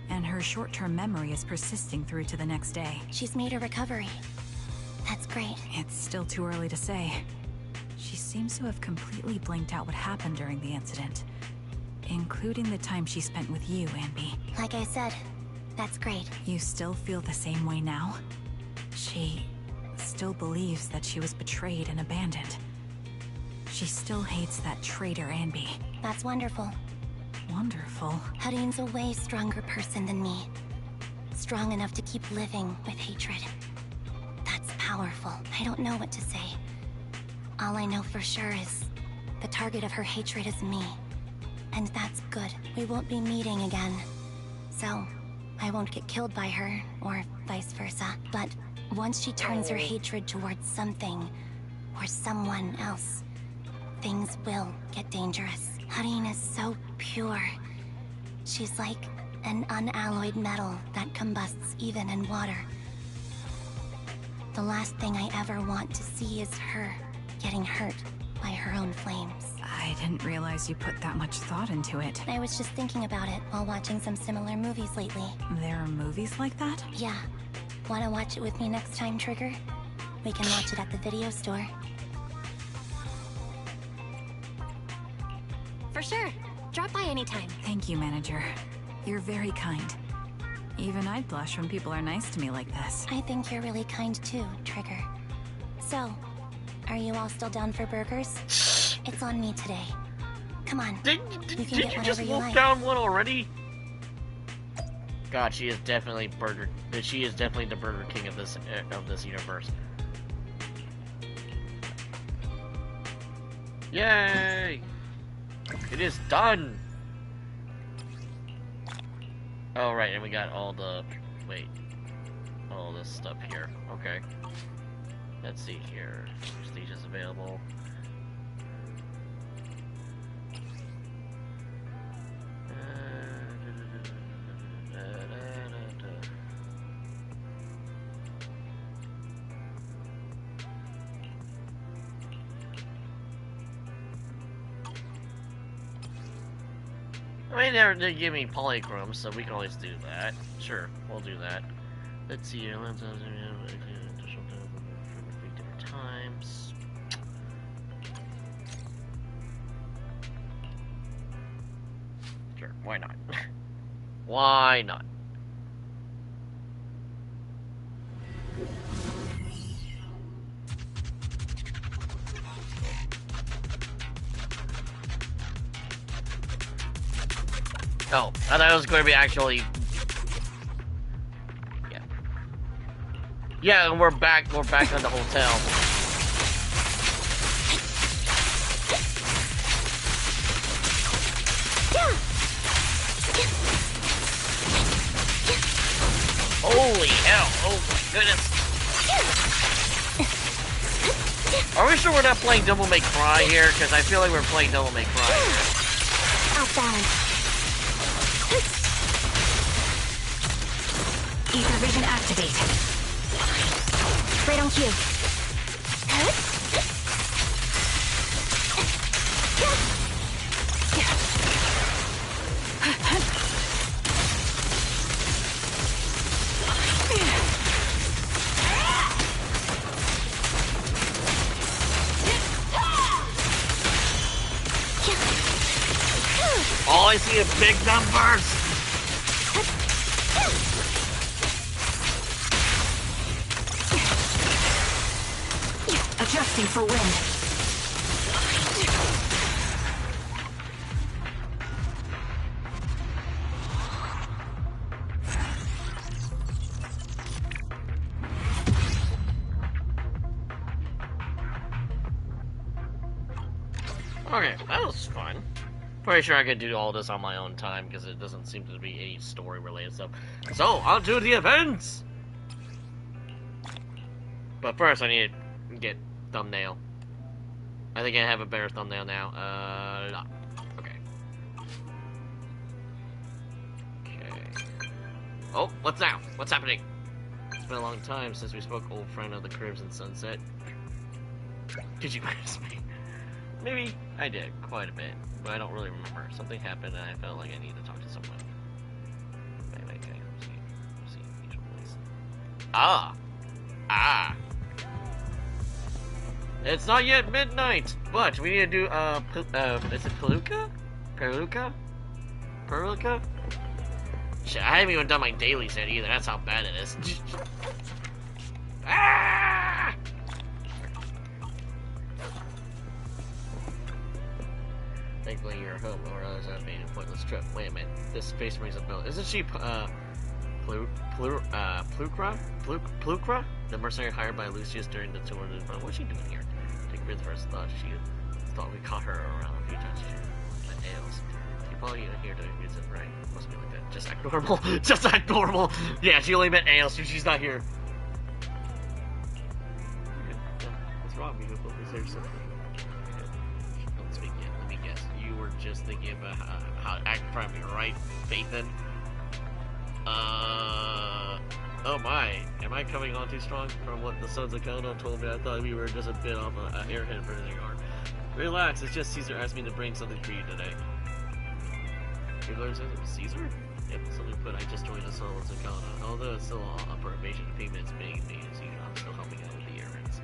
and her short-term memory is persisting through to the next day. She's made a recovery. That's great. It's still too early to say. She seems to have completely blanked out what happened during the incident, including the time she spent with you, Anby. Like I said, that's great. You still feel the same way now? She still believes that she was betrayed and abandoned. She still hates that traitor Anby. That's wonderful. Wonderful. Hadine's a way stronger person than me. Strong enough to keep living with hatred. That's powerful. I don't know what to say. All I know for sure is the target of her hatred is me. And that's good. We won't be meeting again. So, I won't get killed by her, or vice versa. But once she turns her hatred towards something, or someone else, things will get dangerous. Hadine is so pure. She's like an unalloyed metal that combusts even in water. The last thing I ever want to see is her getting hurt by her own flames. I didn't realize you put that much thought into it. I was just thinking about it while watching some similar movies lately. There are movies like that? Yeah. Wanna watch it with me next time, Trigger? We can watch it at the video store. For sure. Drop by anytime. Thank you, Manager. You're very kind. Even I'd blush when people are nice to me like this. I think you're really kind too, Trigger. So, are you all still down for burgers? It's on me today. Come on. Did you just wolf down one already? God, she is definitely the Burger King of this universe. Yay! It is done! Oh, right, and we got all this stuff here. Okay. Let's see here. Prestige is available. I mean, they give me polychrome, so we can always do that. Sure, we'll do that. Let's see here. Different times. Sure, why not? Why not? Oh, I thought it was going to be actually... Yeah. Yeah, and we're back in the hotel. Holy hell, oh my goodness. Are we sure we're not playing Devil May Cry here? Because I feel like we're playing Devil May Cry here. Off balance. Ether vision activate. Right on cue. All I see is big numbers. Adjusting for wind. Okay, that was fun. Pretty sure I could do all this on my own time because it doesn't seem to be any story related stuff. So, on to the events! But first I need to get thumbnail. I think I have a better thumbnail now. No. Okay. Okay. Oh, what's now? What's happening? It's been a long time since we spoke, old friend of the Crimson Sunset. Did you miss me? Maybe I did, quite a bit, but I don't really remember. Something happened and I felt like I needed to talk to someone. Ah! Ah! It's not yet midnight, but we need to do, is it Peluca? Peluca? Peluca? Shit, I haven't even done my dailies yet either, that's how bad it is. Ah! Thankfully you're home, or else I'd be a pointless trip. Wait a minute, this face rings a bell. Isn't she, Plukra? The mercenary hired by Lucius during the tour of the front. What's she doing here? Take a breath first. Thought we caught her around a few times. She Ails. She probably here to use it, right? Must be like that. Just act normal. Just act normal. Yeah, she only met Ails, so she's not here. What's wrong? We hope is there something. Don't speak yet. Let me guess. You were just thinking about how to act properly, right, Phaethan? Oh my, am I coming on too strong from what the Sons of Kaldon told me? I thought we were just a bit off a airhead for the yard. Relax, it's just Caesar asked me to bring something for you today. You're going to say something? Caesar? Yep, something put. I just joined the Sons of Kaldon. Although it's still on probation, payments being made, so I'm still helping out with the errands.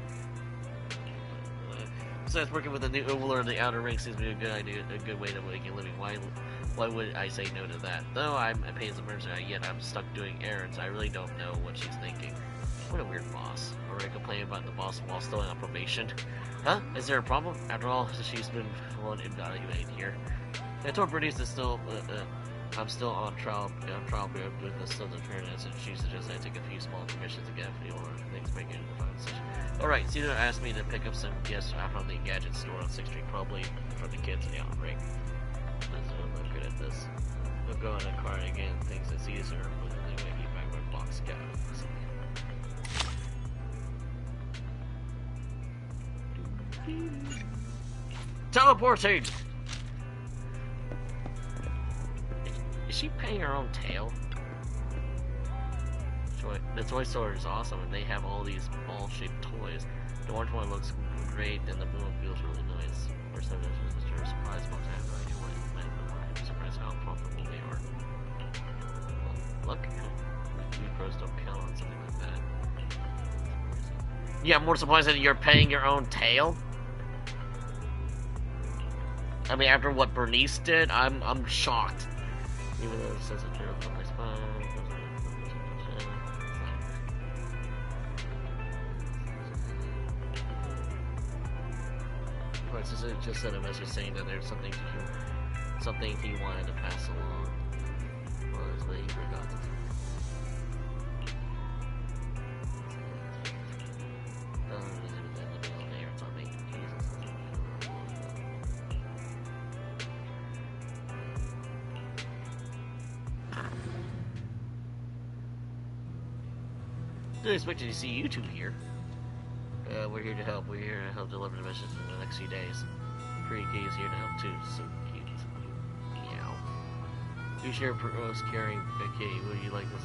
Besides, working with the new overlord of the Outer Ring seems to be a good idea, a good way to make a living. Why would I say no to that? Though I'm a paid as a mercenary, yet I'm stuck doing errands. I really don't know what she's thinking. What a weird boss. Already complaining about the boss while still on probation. Huh? Is there a problem? After all, she's been one evaluated here. I told Bernice it's still, I'm still on trial with the Sons of Trinidad, and she suggested I take a few small commissions to get a few more things making it the final decision. Alright, Caesar asked me to pick up some gifts from the gadget store on 6th Street, probably for the kids in the Outer Ring. I'm not good at this. We'll go on a car again, thanks to Caesar, but then they make back my box scout. Teleporting! Is she paying her own tail? The toy store is awesome, and they have all these ball-shaped toys. The orange one looks great, and the blue one feels really nice. Or sometimes visitors are surprised about that. I'm surprised how profitable they are. Well, look, we pros don't count on something like that. Yeah, I'm more surprised that you're paying your own tail. I mean, after what Bernice did, I'm shocked. Even though it says a turtle on my spine. It just sent a message saying that there's something he wanted to pass along. Well, that's what he forgot to do. Didn't expect to see you two here. We're here to help. We're here to help deliver the message in the next few days. Pretty Kay is here to help too. So cute. Meow. You share was carrying a kitty. Would you like this?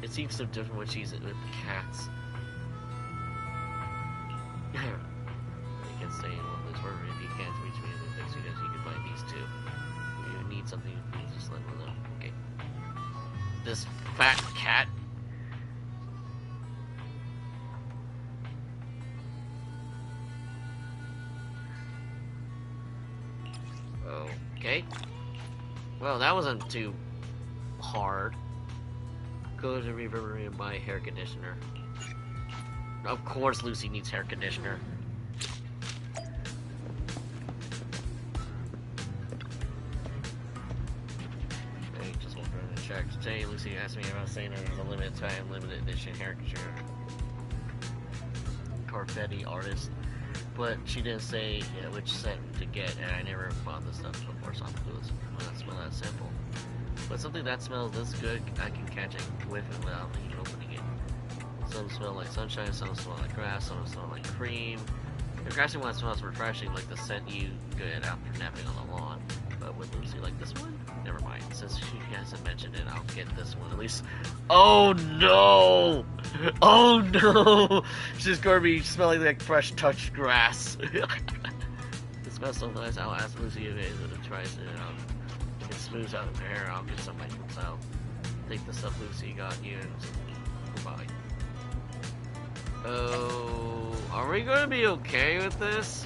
It seems so different when she's with cats. I can stay in one of those wherever if you can't reach me in the next few days. You can find these two. If you need something, please just let me know. Okay. This fat cat. Okay. Well, that wasn't too hard. Go to Reverbery and buy hair conditioner. Of course Lucy needs hair conditioner. I just went for the check. Today Lucy asked me about saying there was a limited time, limited edition hair conditioner. Carfetti artist. But she didn't say which set to get, and I never bought this stuff before, so I'm gonna smell that simple. But something that smells this good, I can catch a whiff it without even opening it. Some smell like sunshine, some smell like grass, some smell like cream. The grassy one smells refreshing, like the scent you get after napping on the lawn. But with Lucy, like this one? Never mind. Since she hasn't mentioned it, I'll get this one at least. Oh no! Oh no! She's gonna be smelling like fresh touched grass. It smells so nice. I'll ask Lucy if it tries it out. If it smooths out her hair, I'll get some myself. Take the stuff Lucy got you and goodbye. Oh, are we gonna be okay with this?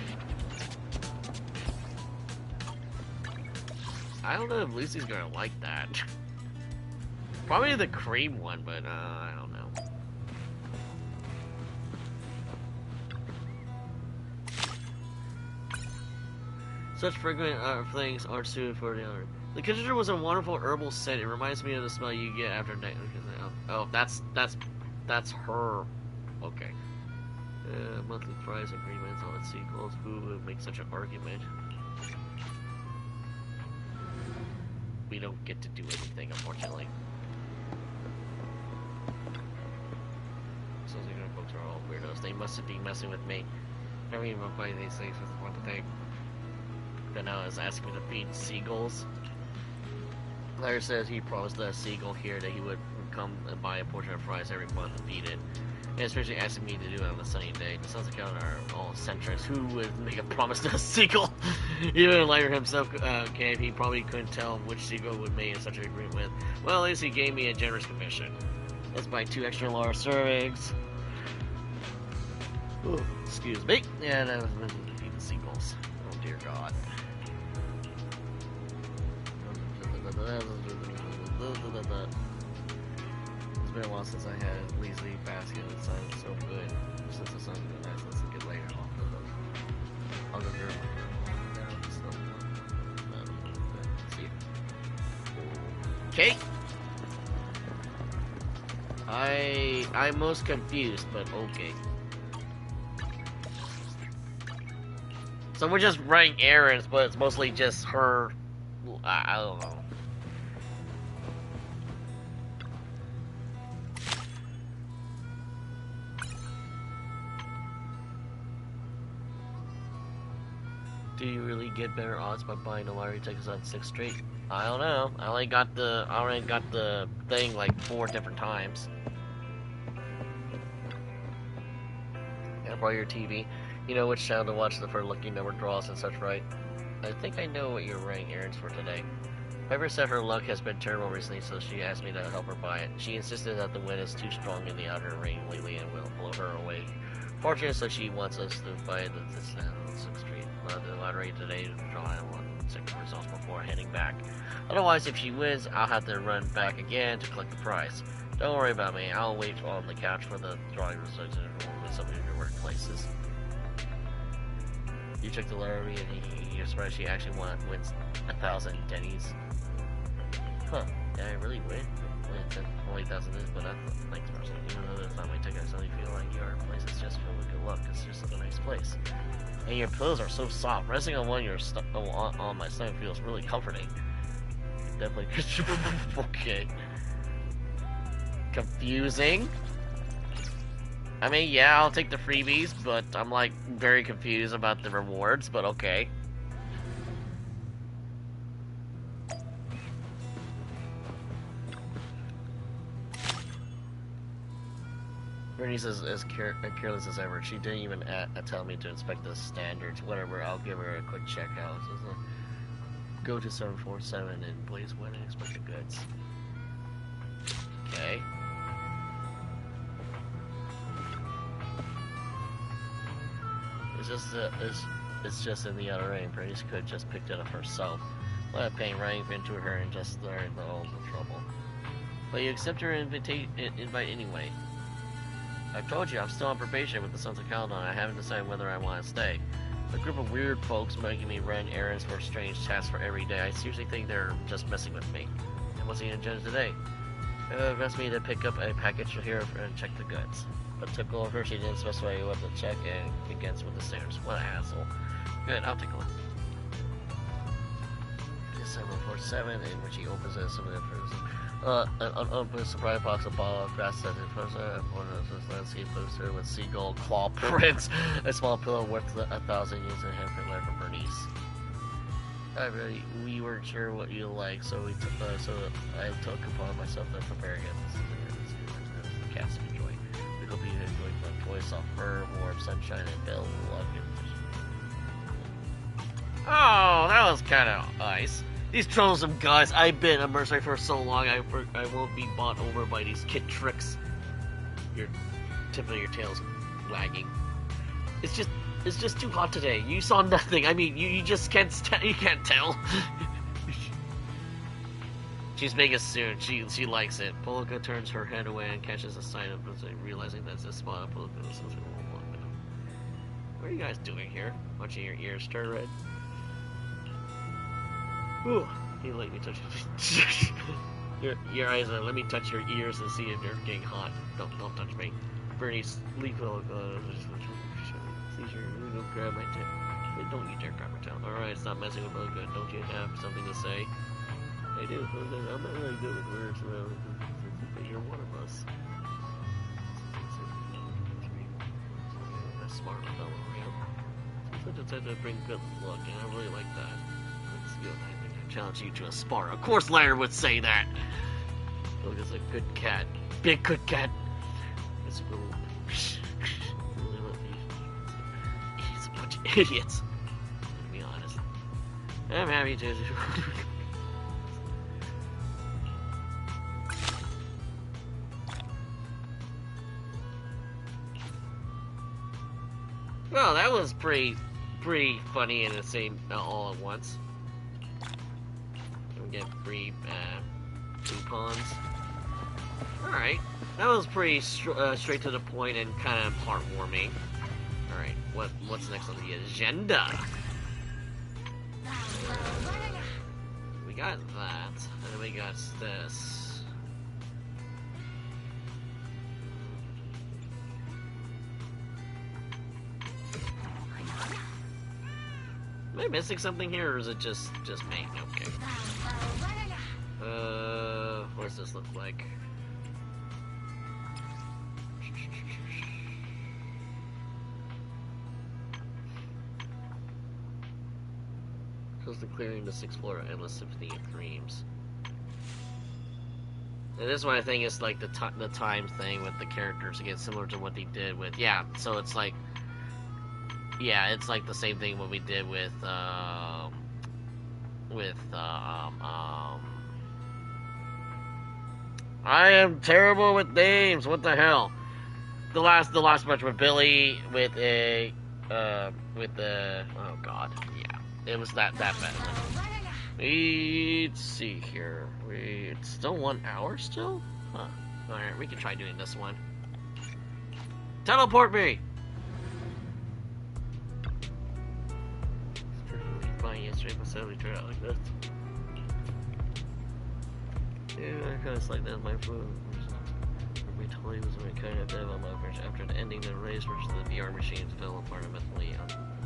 I don't know if Lucy's gonna like that. Probably the cream one, but I don't know. Such fragrant things aren't suited for the other. The conditioner was a wonderful herbal scent. It reminds me of the smell you get after night. Oh, that's her. Okay. Monthly price agreements on its sequels. Who would make such an argument? We don't get to do anything, unfortunately. So the folks are all weirdos. They must be messing with me. I don't even buy these things with one thing. Then now is asking me to feed seagulls. Larry says he promised the seagull here that he would come and buy a portion of fries every month and feed it. And especially asking me to do it on a sunny day. The Sons of Count are all centrists. Who would make a promise to a seagull? Even Larry himself can. He probably couldn't tell which seagull would make such an agreement with. Well, at least he gave me a generous commission. Let's buy 2 extra large servings. Ooh, excuse me. Yeah, that was meant to feed the seagulls. Oh dear God. It's been a while since I had Weasley basket. It sounds so good. Since the sun's been nice, let's get later off of those. I'll go through see you. Okay. I'm most confused, but okay. So we're just running errands, but it's mostly just her. I don't know. Do you really get better odds by buying the lottery tickets on 6th Street? I don't know. I already got the thing like 4 different times. Yeah, borrow your TV. You know which channel to watch for lucky number draws and such, right? I think I know what you're running errands for today. Piper said her luck has been terrible recently, so she asked me to help her buy it. She insisted that the wind is too strong in the outer ring lately and will blow her away. Fortunately, so she wants us to buy this 6th Street. The lottery today to draw on 6 results before heading back. Otherwise, if she wins, I'll have to run back again to collect the prize. Don't worry about me. I'll wait on the couch for the drawing results and with some of your workplaces. You check the lottery and you're surprised she actually wins 1,000 Denny's. Huh? Did I really win? Only 1,000 is, but thanks, Marcy. Even though it's not my ticket, I suddenly feel like your place is just filled with good luck. It's just a nice place. And your pillows are so soft. Resting on one of your on my stomach feels really comforting. Definitely. Okay. Confusing. I mean, yeah, I'll take the freebies, but I'm like very confused about the rewards. But okay. Bernice is as careless as ever. She didn't even tell me to inspect the standards. Whatever, I'll give her a quick check out. So go to 747 and Blaze Win and inspect the goods. Okay. It's just in the other ring. Bernice could just picked it up herself. Let pain right into her and just learn all the trouble. But you accept her invite anyway. I told you, I'm still on probation with the Sons of Caldon. I haven't decided whether I want to stay. A group of weird folks making me run errands for strange tasks for every day. I seriously think they're just messing with me. And what's the agenda today? Asked me to pick up a package here and check the goods. But took over, she didn't specify what to check and against with the stairs. What an asshole. Good, I'll take a look. It's 747, and when she opens it, some of the an unopened surprise box, a bottle of grass scented poster, one of those landscape poster with seagull claw prints, a small pillow worth 1,000 years and a handprint letter from Bernice. we weren't sure what you like, so so I took upon myself to prepare again. The cast of joy. We hope you enjoy fun toys, soft fur, warm sunshine, and bell luggage. Oh, that was kind of nice. These troublesome guys. I've been a mercenary for so long. I won't be bought over by these kid tricks. Your tip of your tail's wagging. It's just too hot today. You saw nothing. I mean, you just can't tell. She's making soon. She likes it. Polka turns her head away and catches a sight of it, realizing that's a spot of Polka. What are you guys doing here? Watching your ears turn red? Ooh, you let me touch your eyes. Let me touch your ears and see if they're getting hot. Don't touch me. Bernie, sleep. Don't grab my tail. Don't you dare grab my tail. Alright, stop messing with Polka. Don't you have something to say? I do. I'm not really good with words, but you're one of us. A smart fellow, yeah. Such a bring good luck, and I really like that. Let's go. I challenge you to a spar. Of course, Liar would say that. Polka's a good cat. Big good cat. It's cool. He's a bunch of idiots. To be honest. I'm happy to. Well, that was pretty funny in the same all at once. We get free coupons. All right, that was pretty straight to the point and kind of heartwarming. All right, what's next on the agenda? We got that, and then we got this. Am I missing something here, or is it just me? Okay. What does this look like? Close to clearing the 6th floor of Endless Symphony of Dreams. And this one I think is like the time thing with the characters, again, similar to what they did with, yeah, so it's like, yeah, it's like the same thing what we did with I am terrible with names. What the hell? The last bunch with Billy with a with the oh god, yeah, it was that bad. Let's see here. It's still 1 hour still? Huh. All right, we can try doing this one. Teleport me. Yesterday, but sadly turned out like this. Yeah, I kind of like that. My food we totally was my kind of dev on my version. After the ending, the race versus the VR machines fell apart mentally.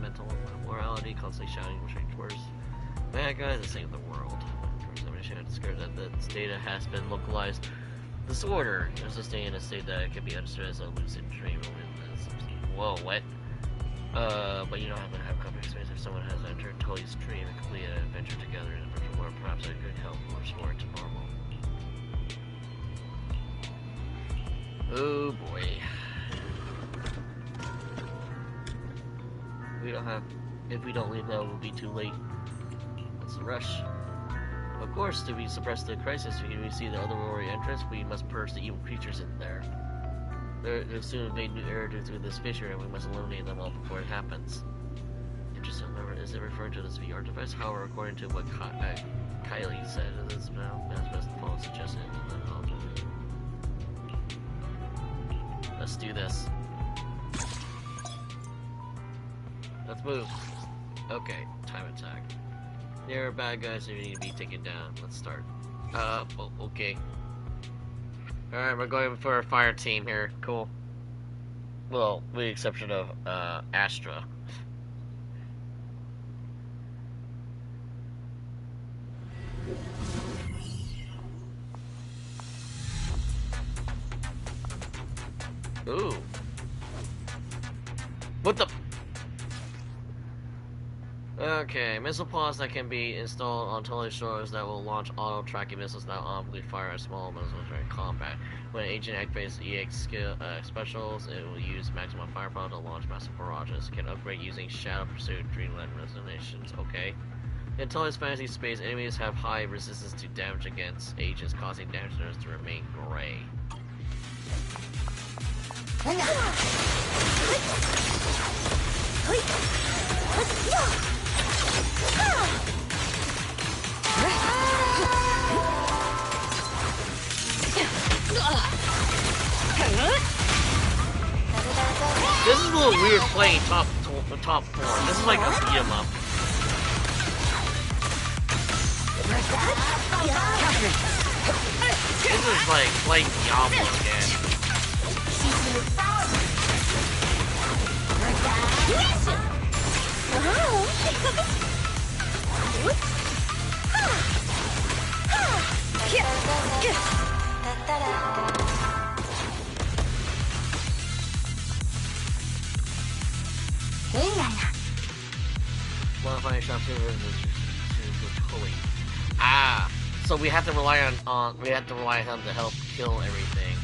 Mental morality, constantly shouting straight towards bad guys to save the world. Somebody should have discovered that this data has been localized disorder. There's a state in a state that can be understood as a lucid dream. Whoa, what? But you don't have to have company experience if someone has entered Tully's dream and completed an adventure together in a virtual world. Perhaps it could help restore it to normal. Oh boy. If we don't leave now, we'll be too late. It's a rush. Of course, to suppress the crisis, we see the otherworldly entrance, we must purge the evil creatures in there. They'll soon invade New Era through this fissure, and we must eliminate them all before it happens. Interesting, however, is it referring to this VR device? However, according to what Kylie said, it is now best to follow suggestion. Let's do this. Let's move. Okay, time attack. There are bad guys who need to be taken down. Let's start. Okay. Alright, we're going for a fire team here. Cool. Well, with the exception of, Astra. Ooh. What the? Okay, missile pods that can be installed on totally shores that will launch auto-tracking missiles that automatically fire at small missiles during combat. When an agent activates EX skill, specials, it will use maximum firepower to launch massive barrages. It can upgrade using Shadow Pursuit, Dreamland Resonations. Okay. In Tully's fantasy space, enemies have high resistance to damage against agents, causing damagers to remain gray. This is a little weird playing top 4. This is like a beat 'em up. This is like playing Diablo again. Modifying shop totally. Ah, so we have to rely on him to help kill everything.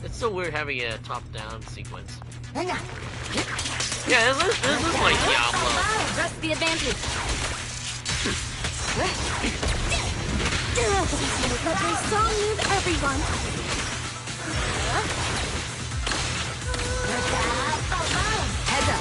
It's so weird having a top-down sequence. Yeah, this is like Diablo. Press the advantage. But my song needs everyone. Heads up.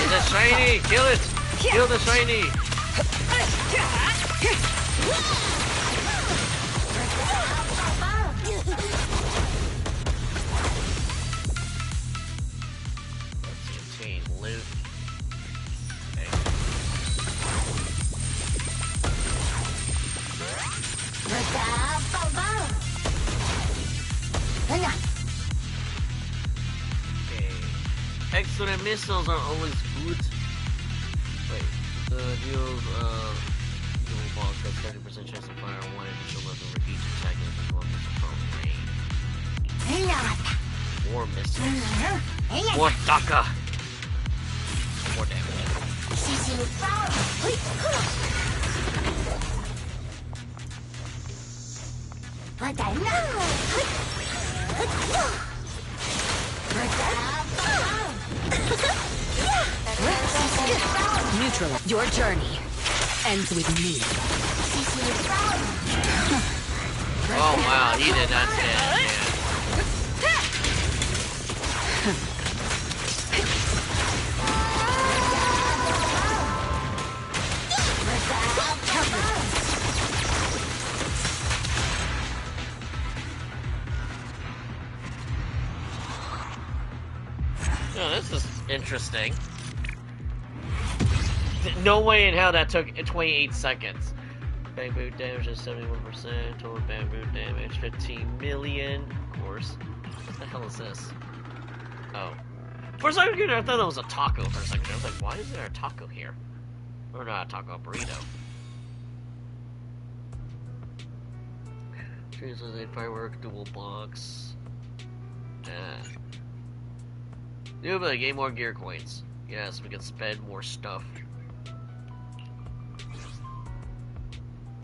The shiny! Kill it! Kill the shiny! Let's obtain loot. Okay. Excellent missiles are always good. Wait, the deals dual box has 30% chance to fire one initial weapon for each attack with one missile from range. More missiles. More DACA. More damage. Neutral. Your journey ends with me. Oh wow, he did not stand. Yeah. Oh, this is interesting. No way in hell that took 28 seconds. Bamboo damage is 71%, total bamboo damage 15 million, of course. What the hell is this? Oh. For a second, I thought that was a taco for a second. I was like, why is there a taco here? Or not a taco, a burrito. Translate firework, dual box. New ability, gain more gear coins. Yes, we can spend more stuff.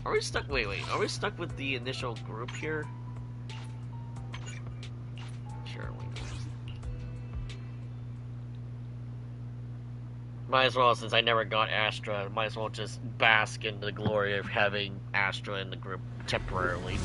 Are we stuck? Wait. Are we stuck with the initial group here? Sure, we go. Might as well, since I never got Astra, might as well just bask in the glory of having Astra in the group temporarily.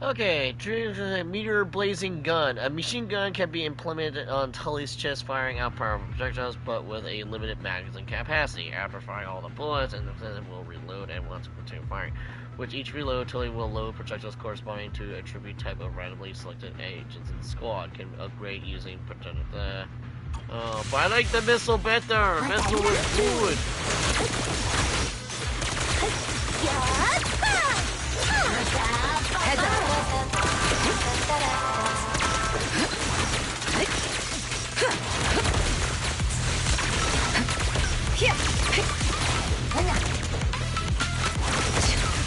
Okay, choose a meteor blazing gun. A machine gun can be implemented on Tully's chest, firing out powerful projectiles, but with a limited magazine capacity. After firing all the bullets, and the system will reload and once continue firing. With each reload, Tully will load projectiles corresponding to a tribute type of randomly selected agents in the squad. Can upgrade using projectile. Oh, but I like the missile better. Missile was good. Heads up.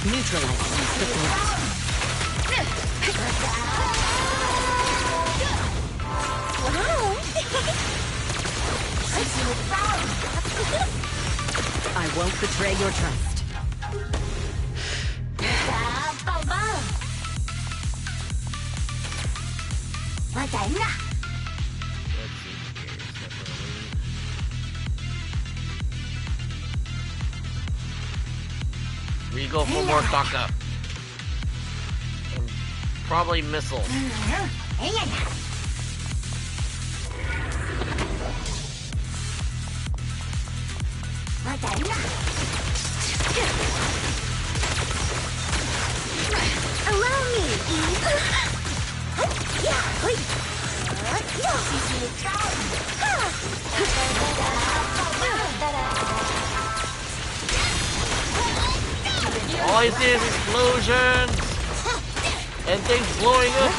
Neutralize the threat. I won't betray your trust. Let's see here. We go for more gacha. And probably missiles. Allow me, Eve. All I see is explosions and things blowing up.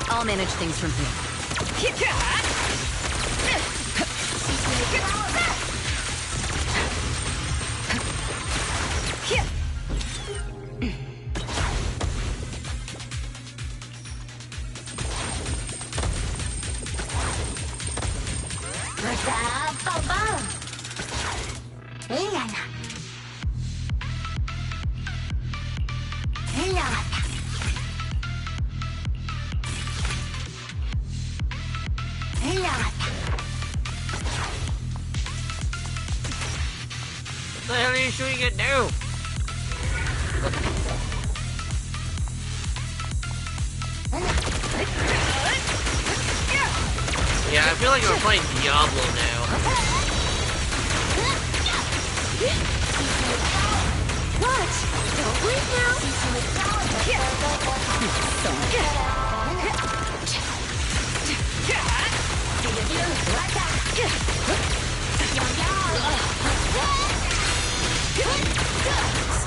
I'll manage things from here. What the hell are you shooting it now? Yeah, I feel like we're playing Diablo now. Watch! Don't leave now!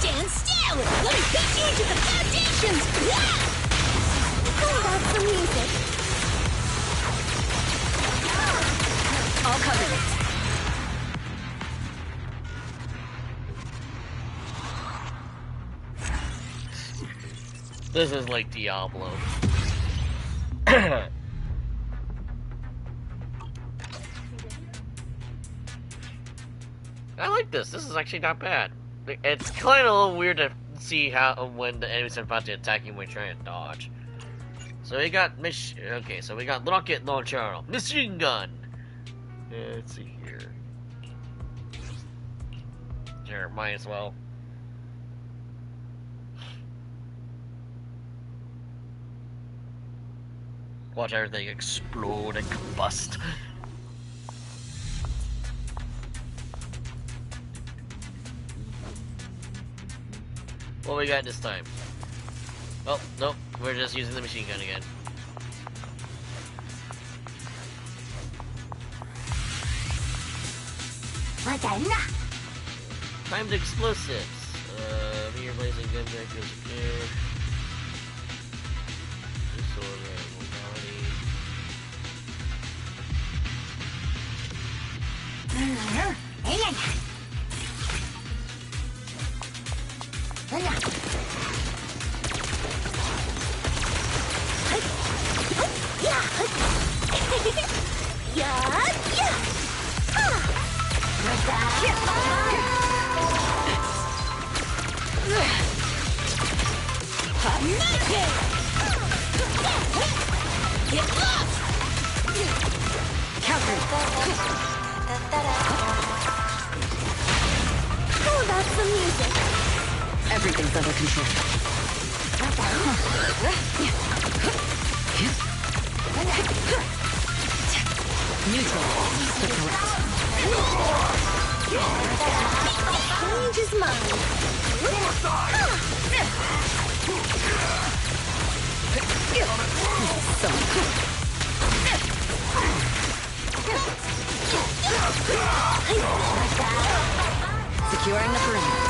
Stand still! Let me beat you to the foundations! Oh, that's the music. I'll cover it. This is like Diablo. I like this. This is actually not bad. It's kind of a little weird to see how when the enemies are about to attack you when you're trying to dodge. So we got okay, so we got rocket launcher, machine gun. Let's see here. Sure, might as well. Watch everything explode and combust. What we got this time? Oh, nope, we're just using the machine gun again. Timed explosives. Meteor blazing gun vectors again. Disorder, modality. Oh, that's the music. Everything's under control. Neutral. The threat. Change his mind. Securing the perimeter.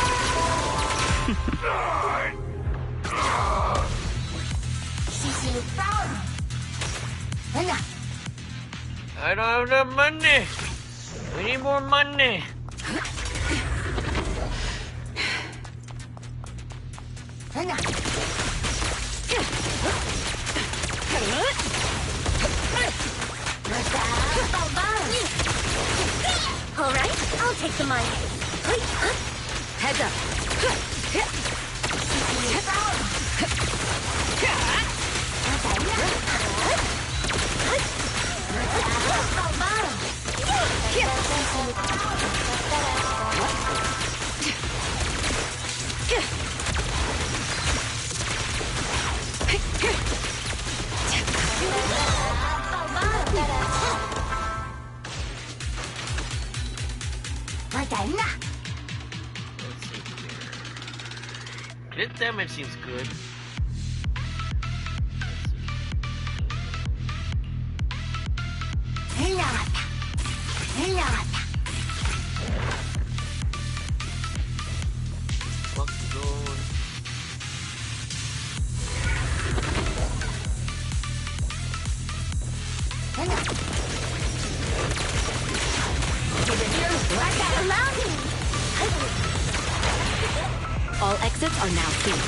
I don't have enough money. We need more money. All right, I'll take the mic. Heads up. Let's see here. Crit damage seems good. Fuck zone. All exits are now safe.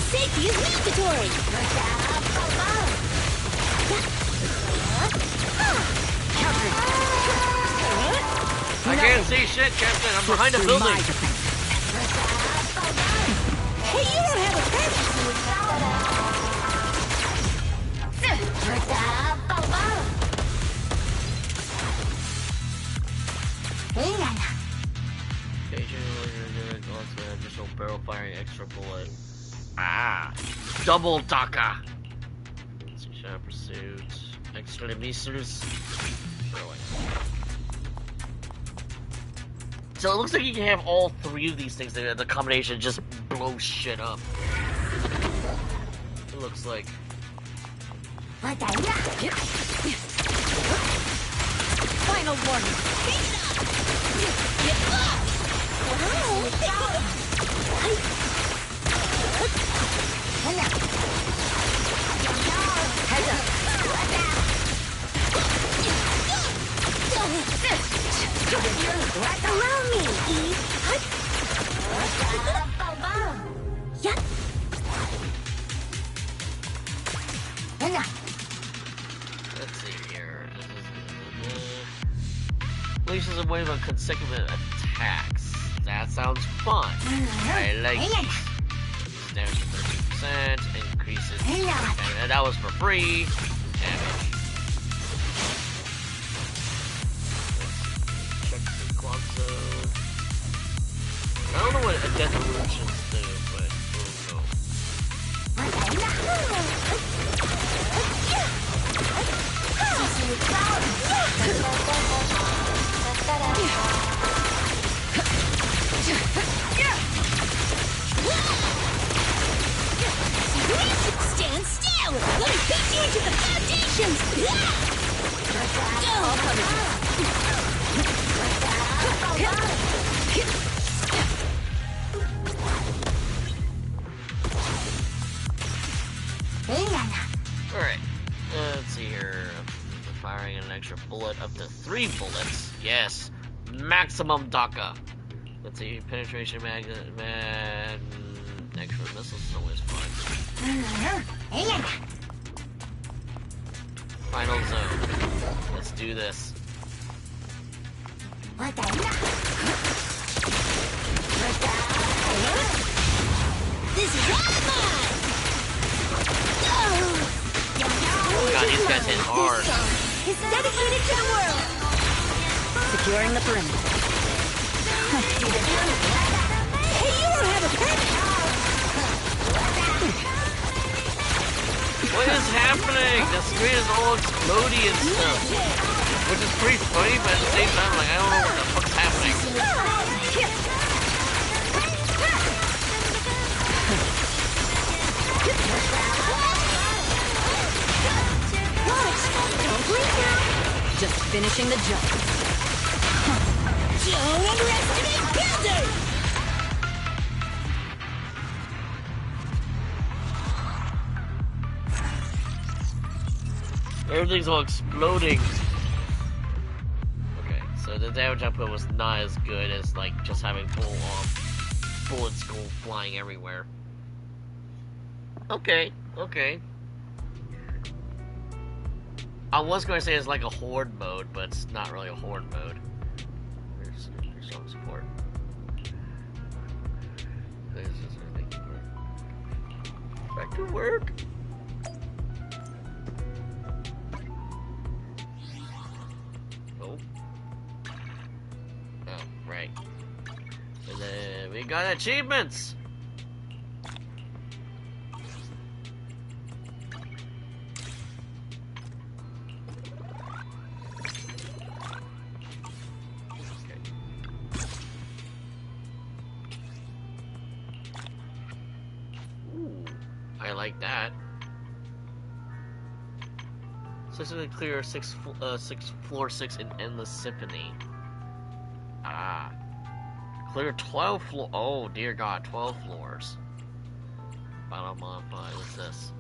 Safety is mandatory. I can't see shit, Captain. I'm behind a Through building. my defense. Hey, you don't have a parachute. Additional barrel firing, extra bullet. Ah, double daka. Shadow pursuit, extra missiles. Really. So it looks like you can have all three of these things. The combination just blows shit up. It looks like. Final warning. Get up! Heads up. Allow me, Eve. Yeah. Let's see here. Releases a wave of consecutive attacks. That sounds fun. I like it. Damage to 13%, increases. And that was for free. Damage. Check the clock zone. I don't know what death illusions do, but we'll Stand still! Let me beat you into the foundations! All covered. Alright. Let's see here. Firing an extra bullet up to 3 bullets. Yes. Maximum DACA. Let's see. Penetration magnet. Extra missiles is always fun. Final zone. Let's do this. This is all mine! Oh god, these guys hit hard. It's dedicated to the world! Securing the perimeter. Hey, you don't have a pet! What is happening? The screen is all exploding and stuff. Which is pretty funny, but at the same time, like, I don't know what the fuck's happening. Just finishing the job. Don't underestimate builders! Everything's all exploding. Okay, so the damage output was not as good as, like, just having full bullets go flying everywhere. Okay, okay. I was going to say it's like a horde mode, but it's not really a horde mode. There's some support. Back to work. Oh. Oh, right. And then we got achievements! Like that. Successfully clear floor 6 in Endless Symphony. Ah. Clear 12 floor. Oh dear God, 12 floors. Bottom modify. What's this?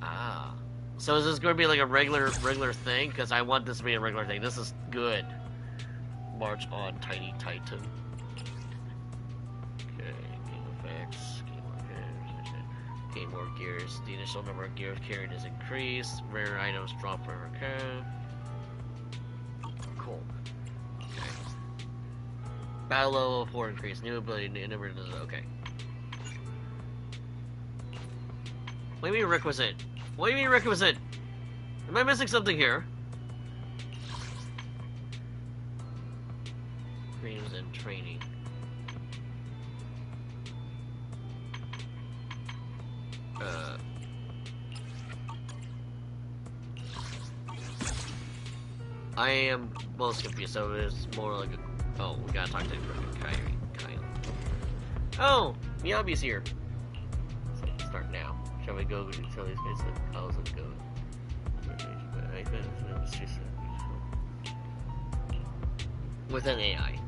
Ah. So is this going to be like a regular thing? Because I want this to be a regular thing. This is good. March on, Tiny Titan. Okay, game effects. Gain more gears. The initial number of gears carried is increased. Rare items drop per recur. Cool. Okay. Battle level of 4 increase. New ability. Okay. What do you mean requisite? What do you mean requisite? Am I missing something here? Dreams and training. I am most confused, so it's more like a... Oh, we gotta talk to Kyle. Oh! Miyabi's here! So, start now. Shall we go to utilities base? How's it going? With an AI.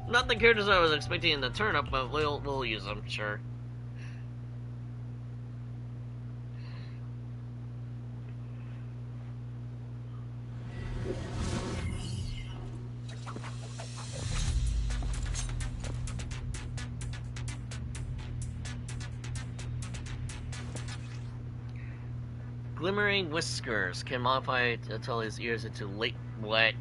Not the characters I was expecting in the turnip, but we'll use them, sure. Glimmering whiskers can modify until his ears into what?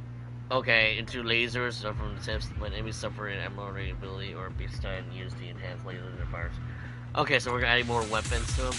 Okay, into lasers from the tips when enemies suffer an abnormal ability or be stunned, use the enhanced laser fires. Okay, so we're adding more weapons to him.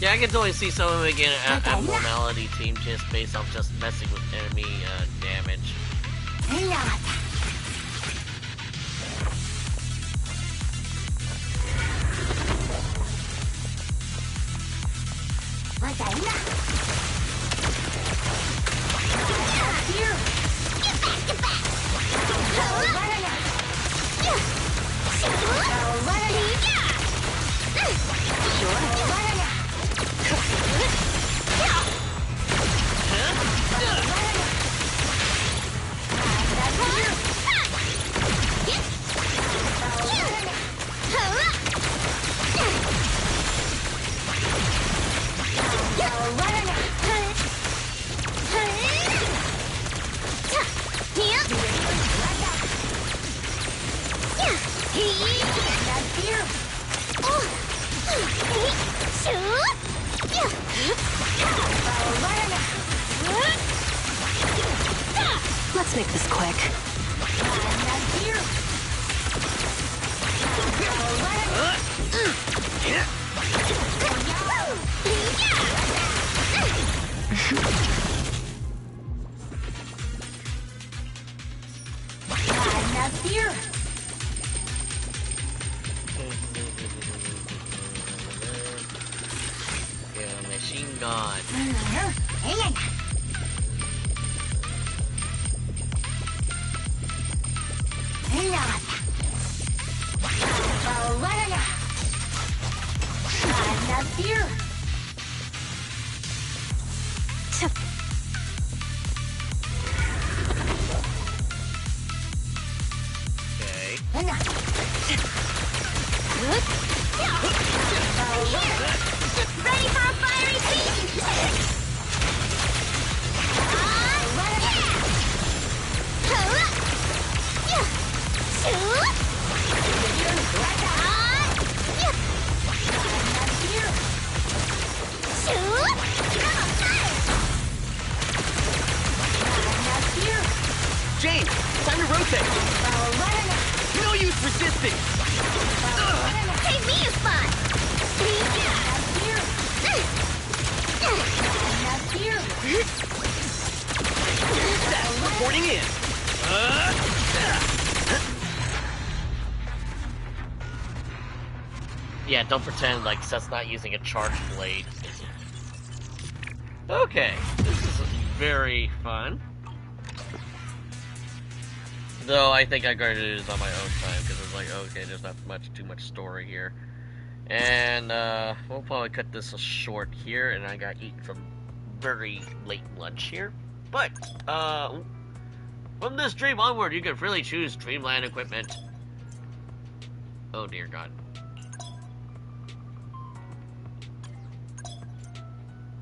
Yeah, I can totally see some of it getting an abnormality team just based off just messing with enemy damage. Let's make this quick. Yeah, machine gun. Okay. Ready for a fiery feast! James, time to rotate. No use resisting. Save me a spot! That's reporting in. Yeah, don't pretend like Seth's not using a charge blade. Okay, this is very fun. Though I think I'm going to do this on my own time because it's like, okay, there's not too much story here. And we'll probably cut this short here, and I got to eat some very late lunch here. But from this dream onward, you can freely choose Dreamland equipment. Oh dear God.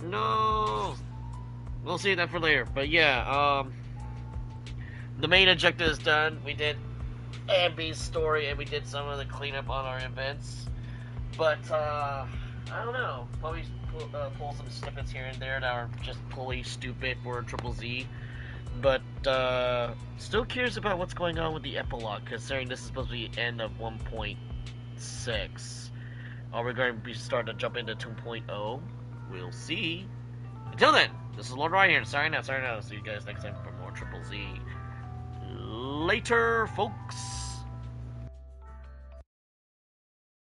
No. We'll see that for later. But yeah, the main objective is done. We did Anby's story, and we did some of the cleanup on our events. But I don't know. Probably pull some snippets here and there that are just fully stupid for Triple Z. But still curious about what's going on with the epilogue, considering this is supposed to be the end of 1.6. Are we going to be starting to jump into 2.0? We'll see. Until then, this is Lord Ryan here. Sorry now. See you guys next time for more Triple Z. Later, folks.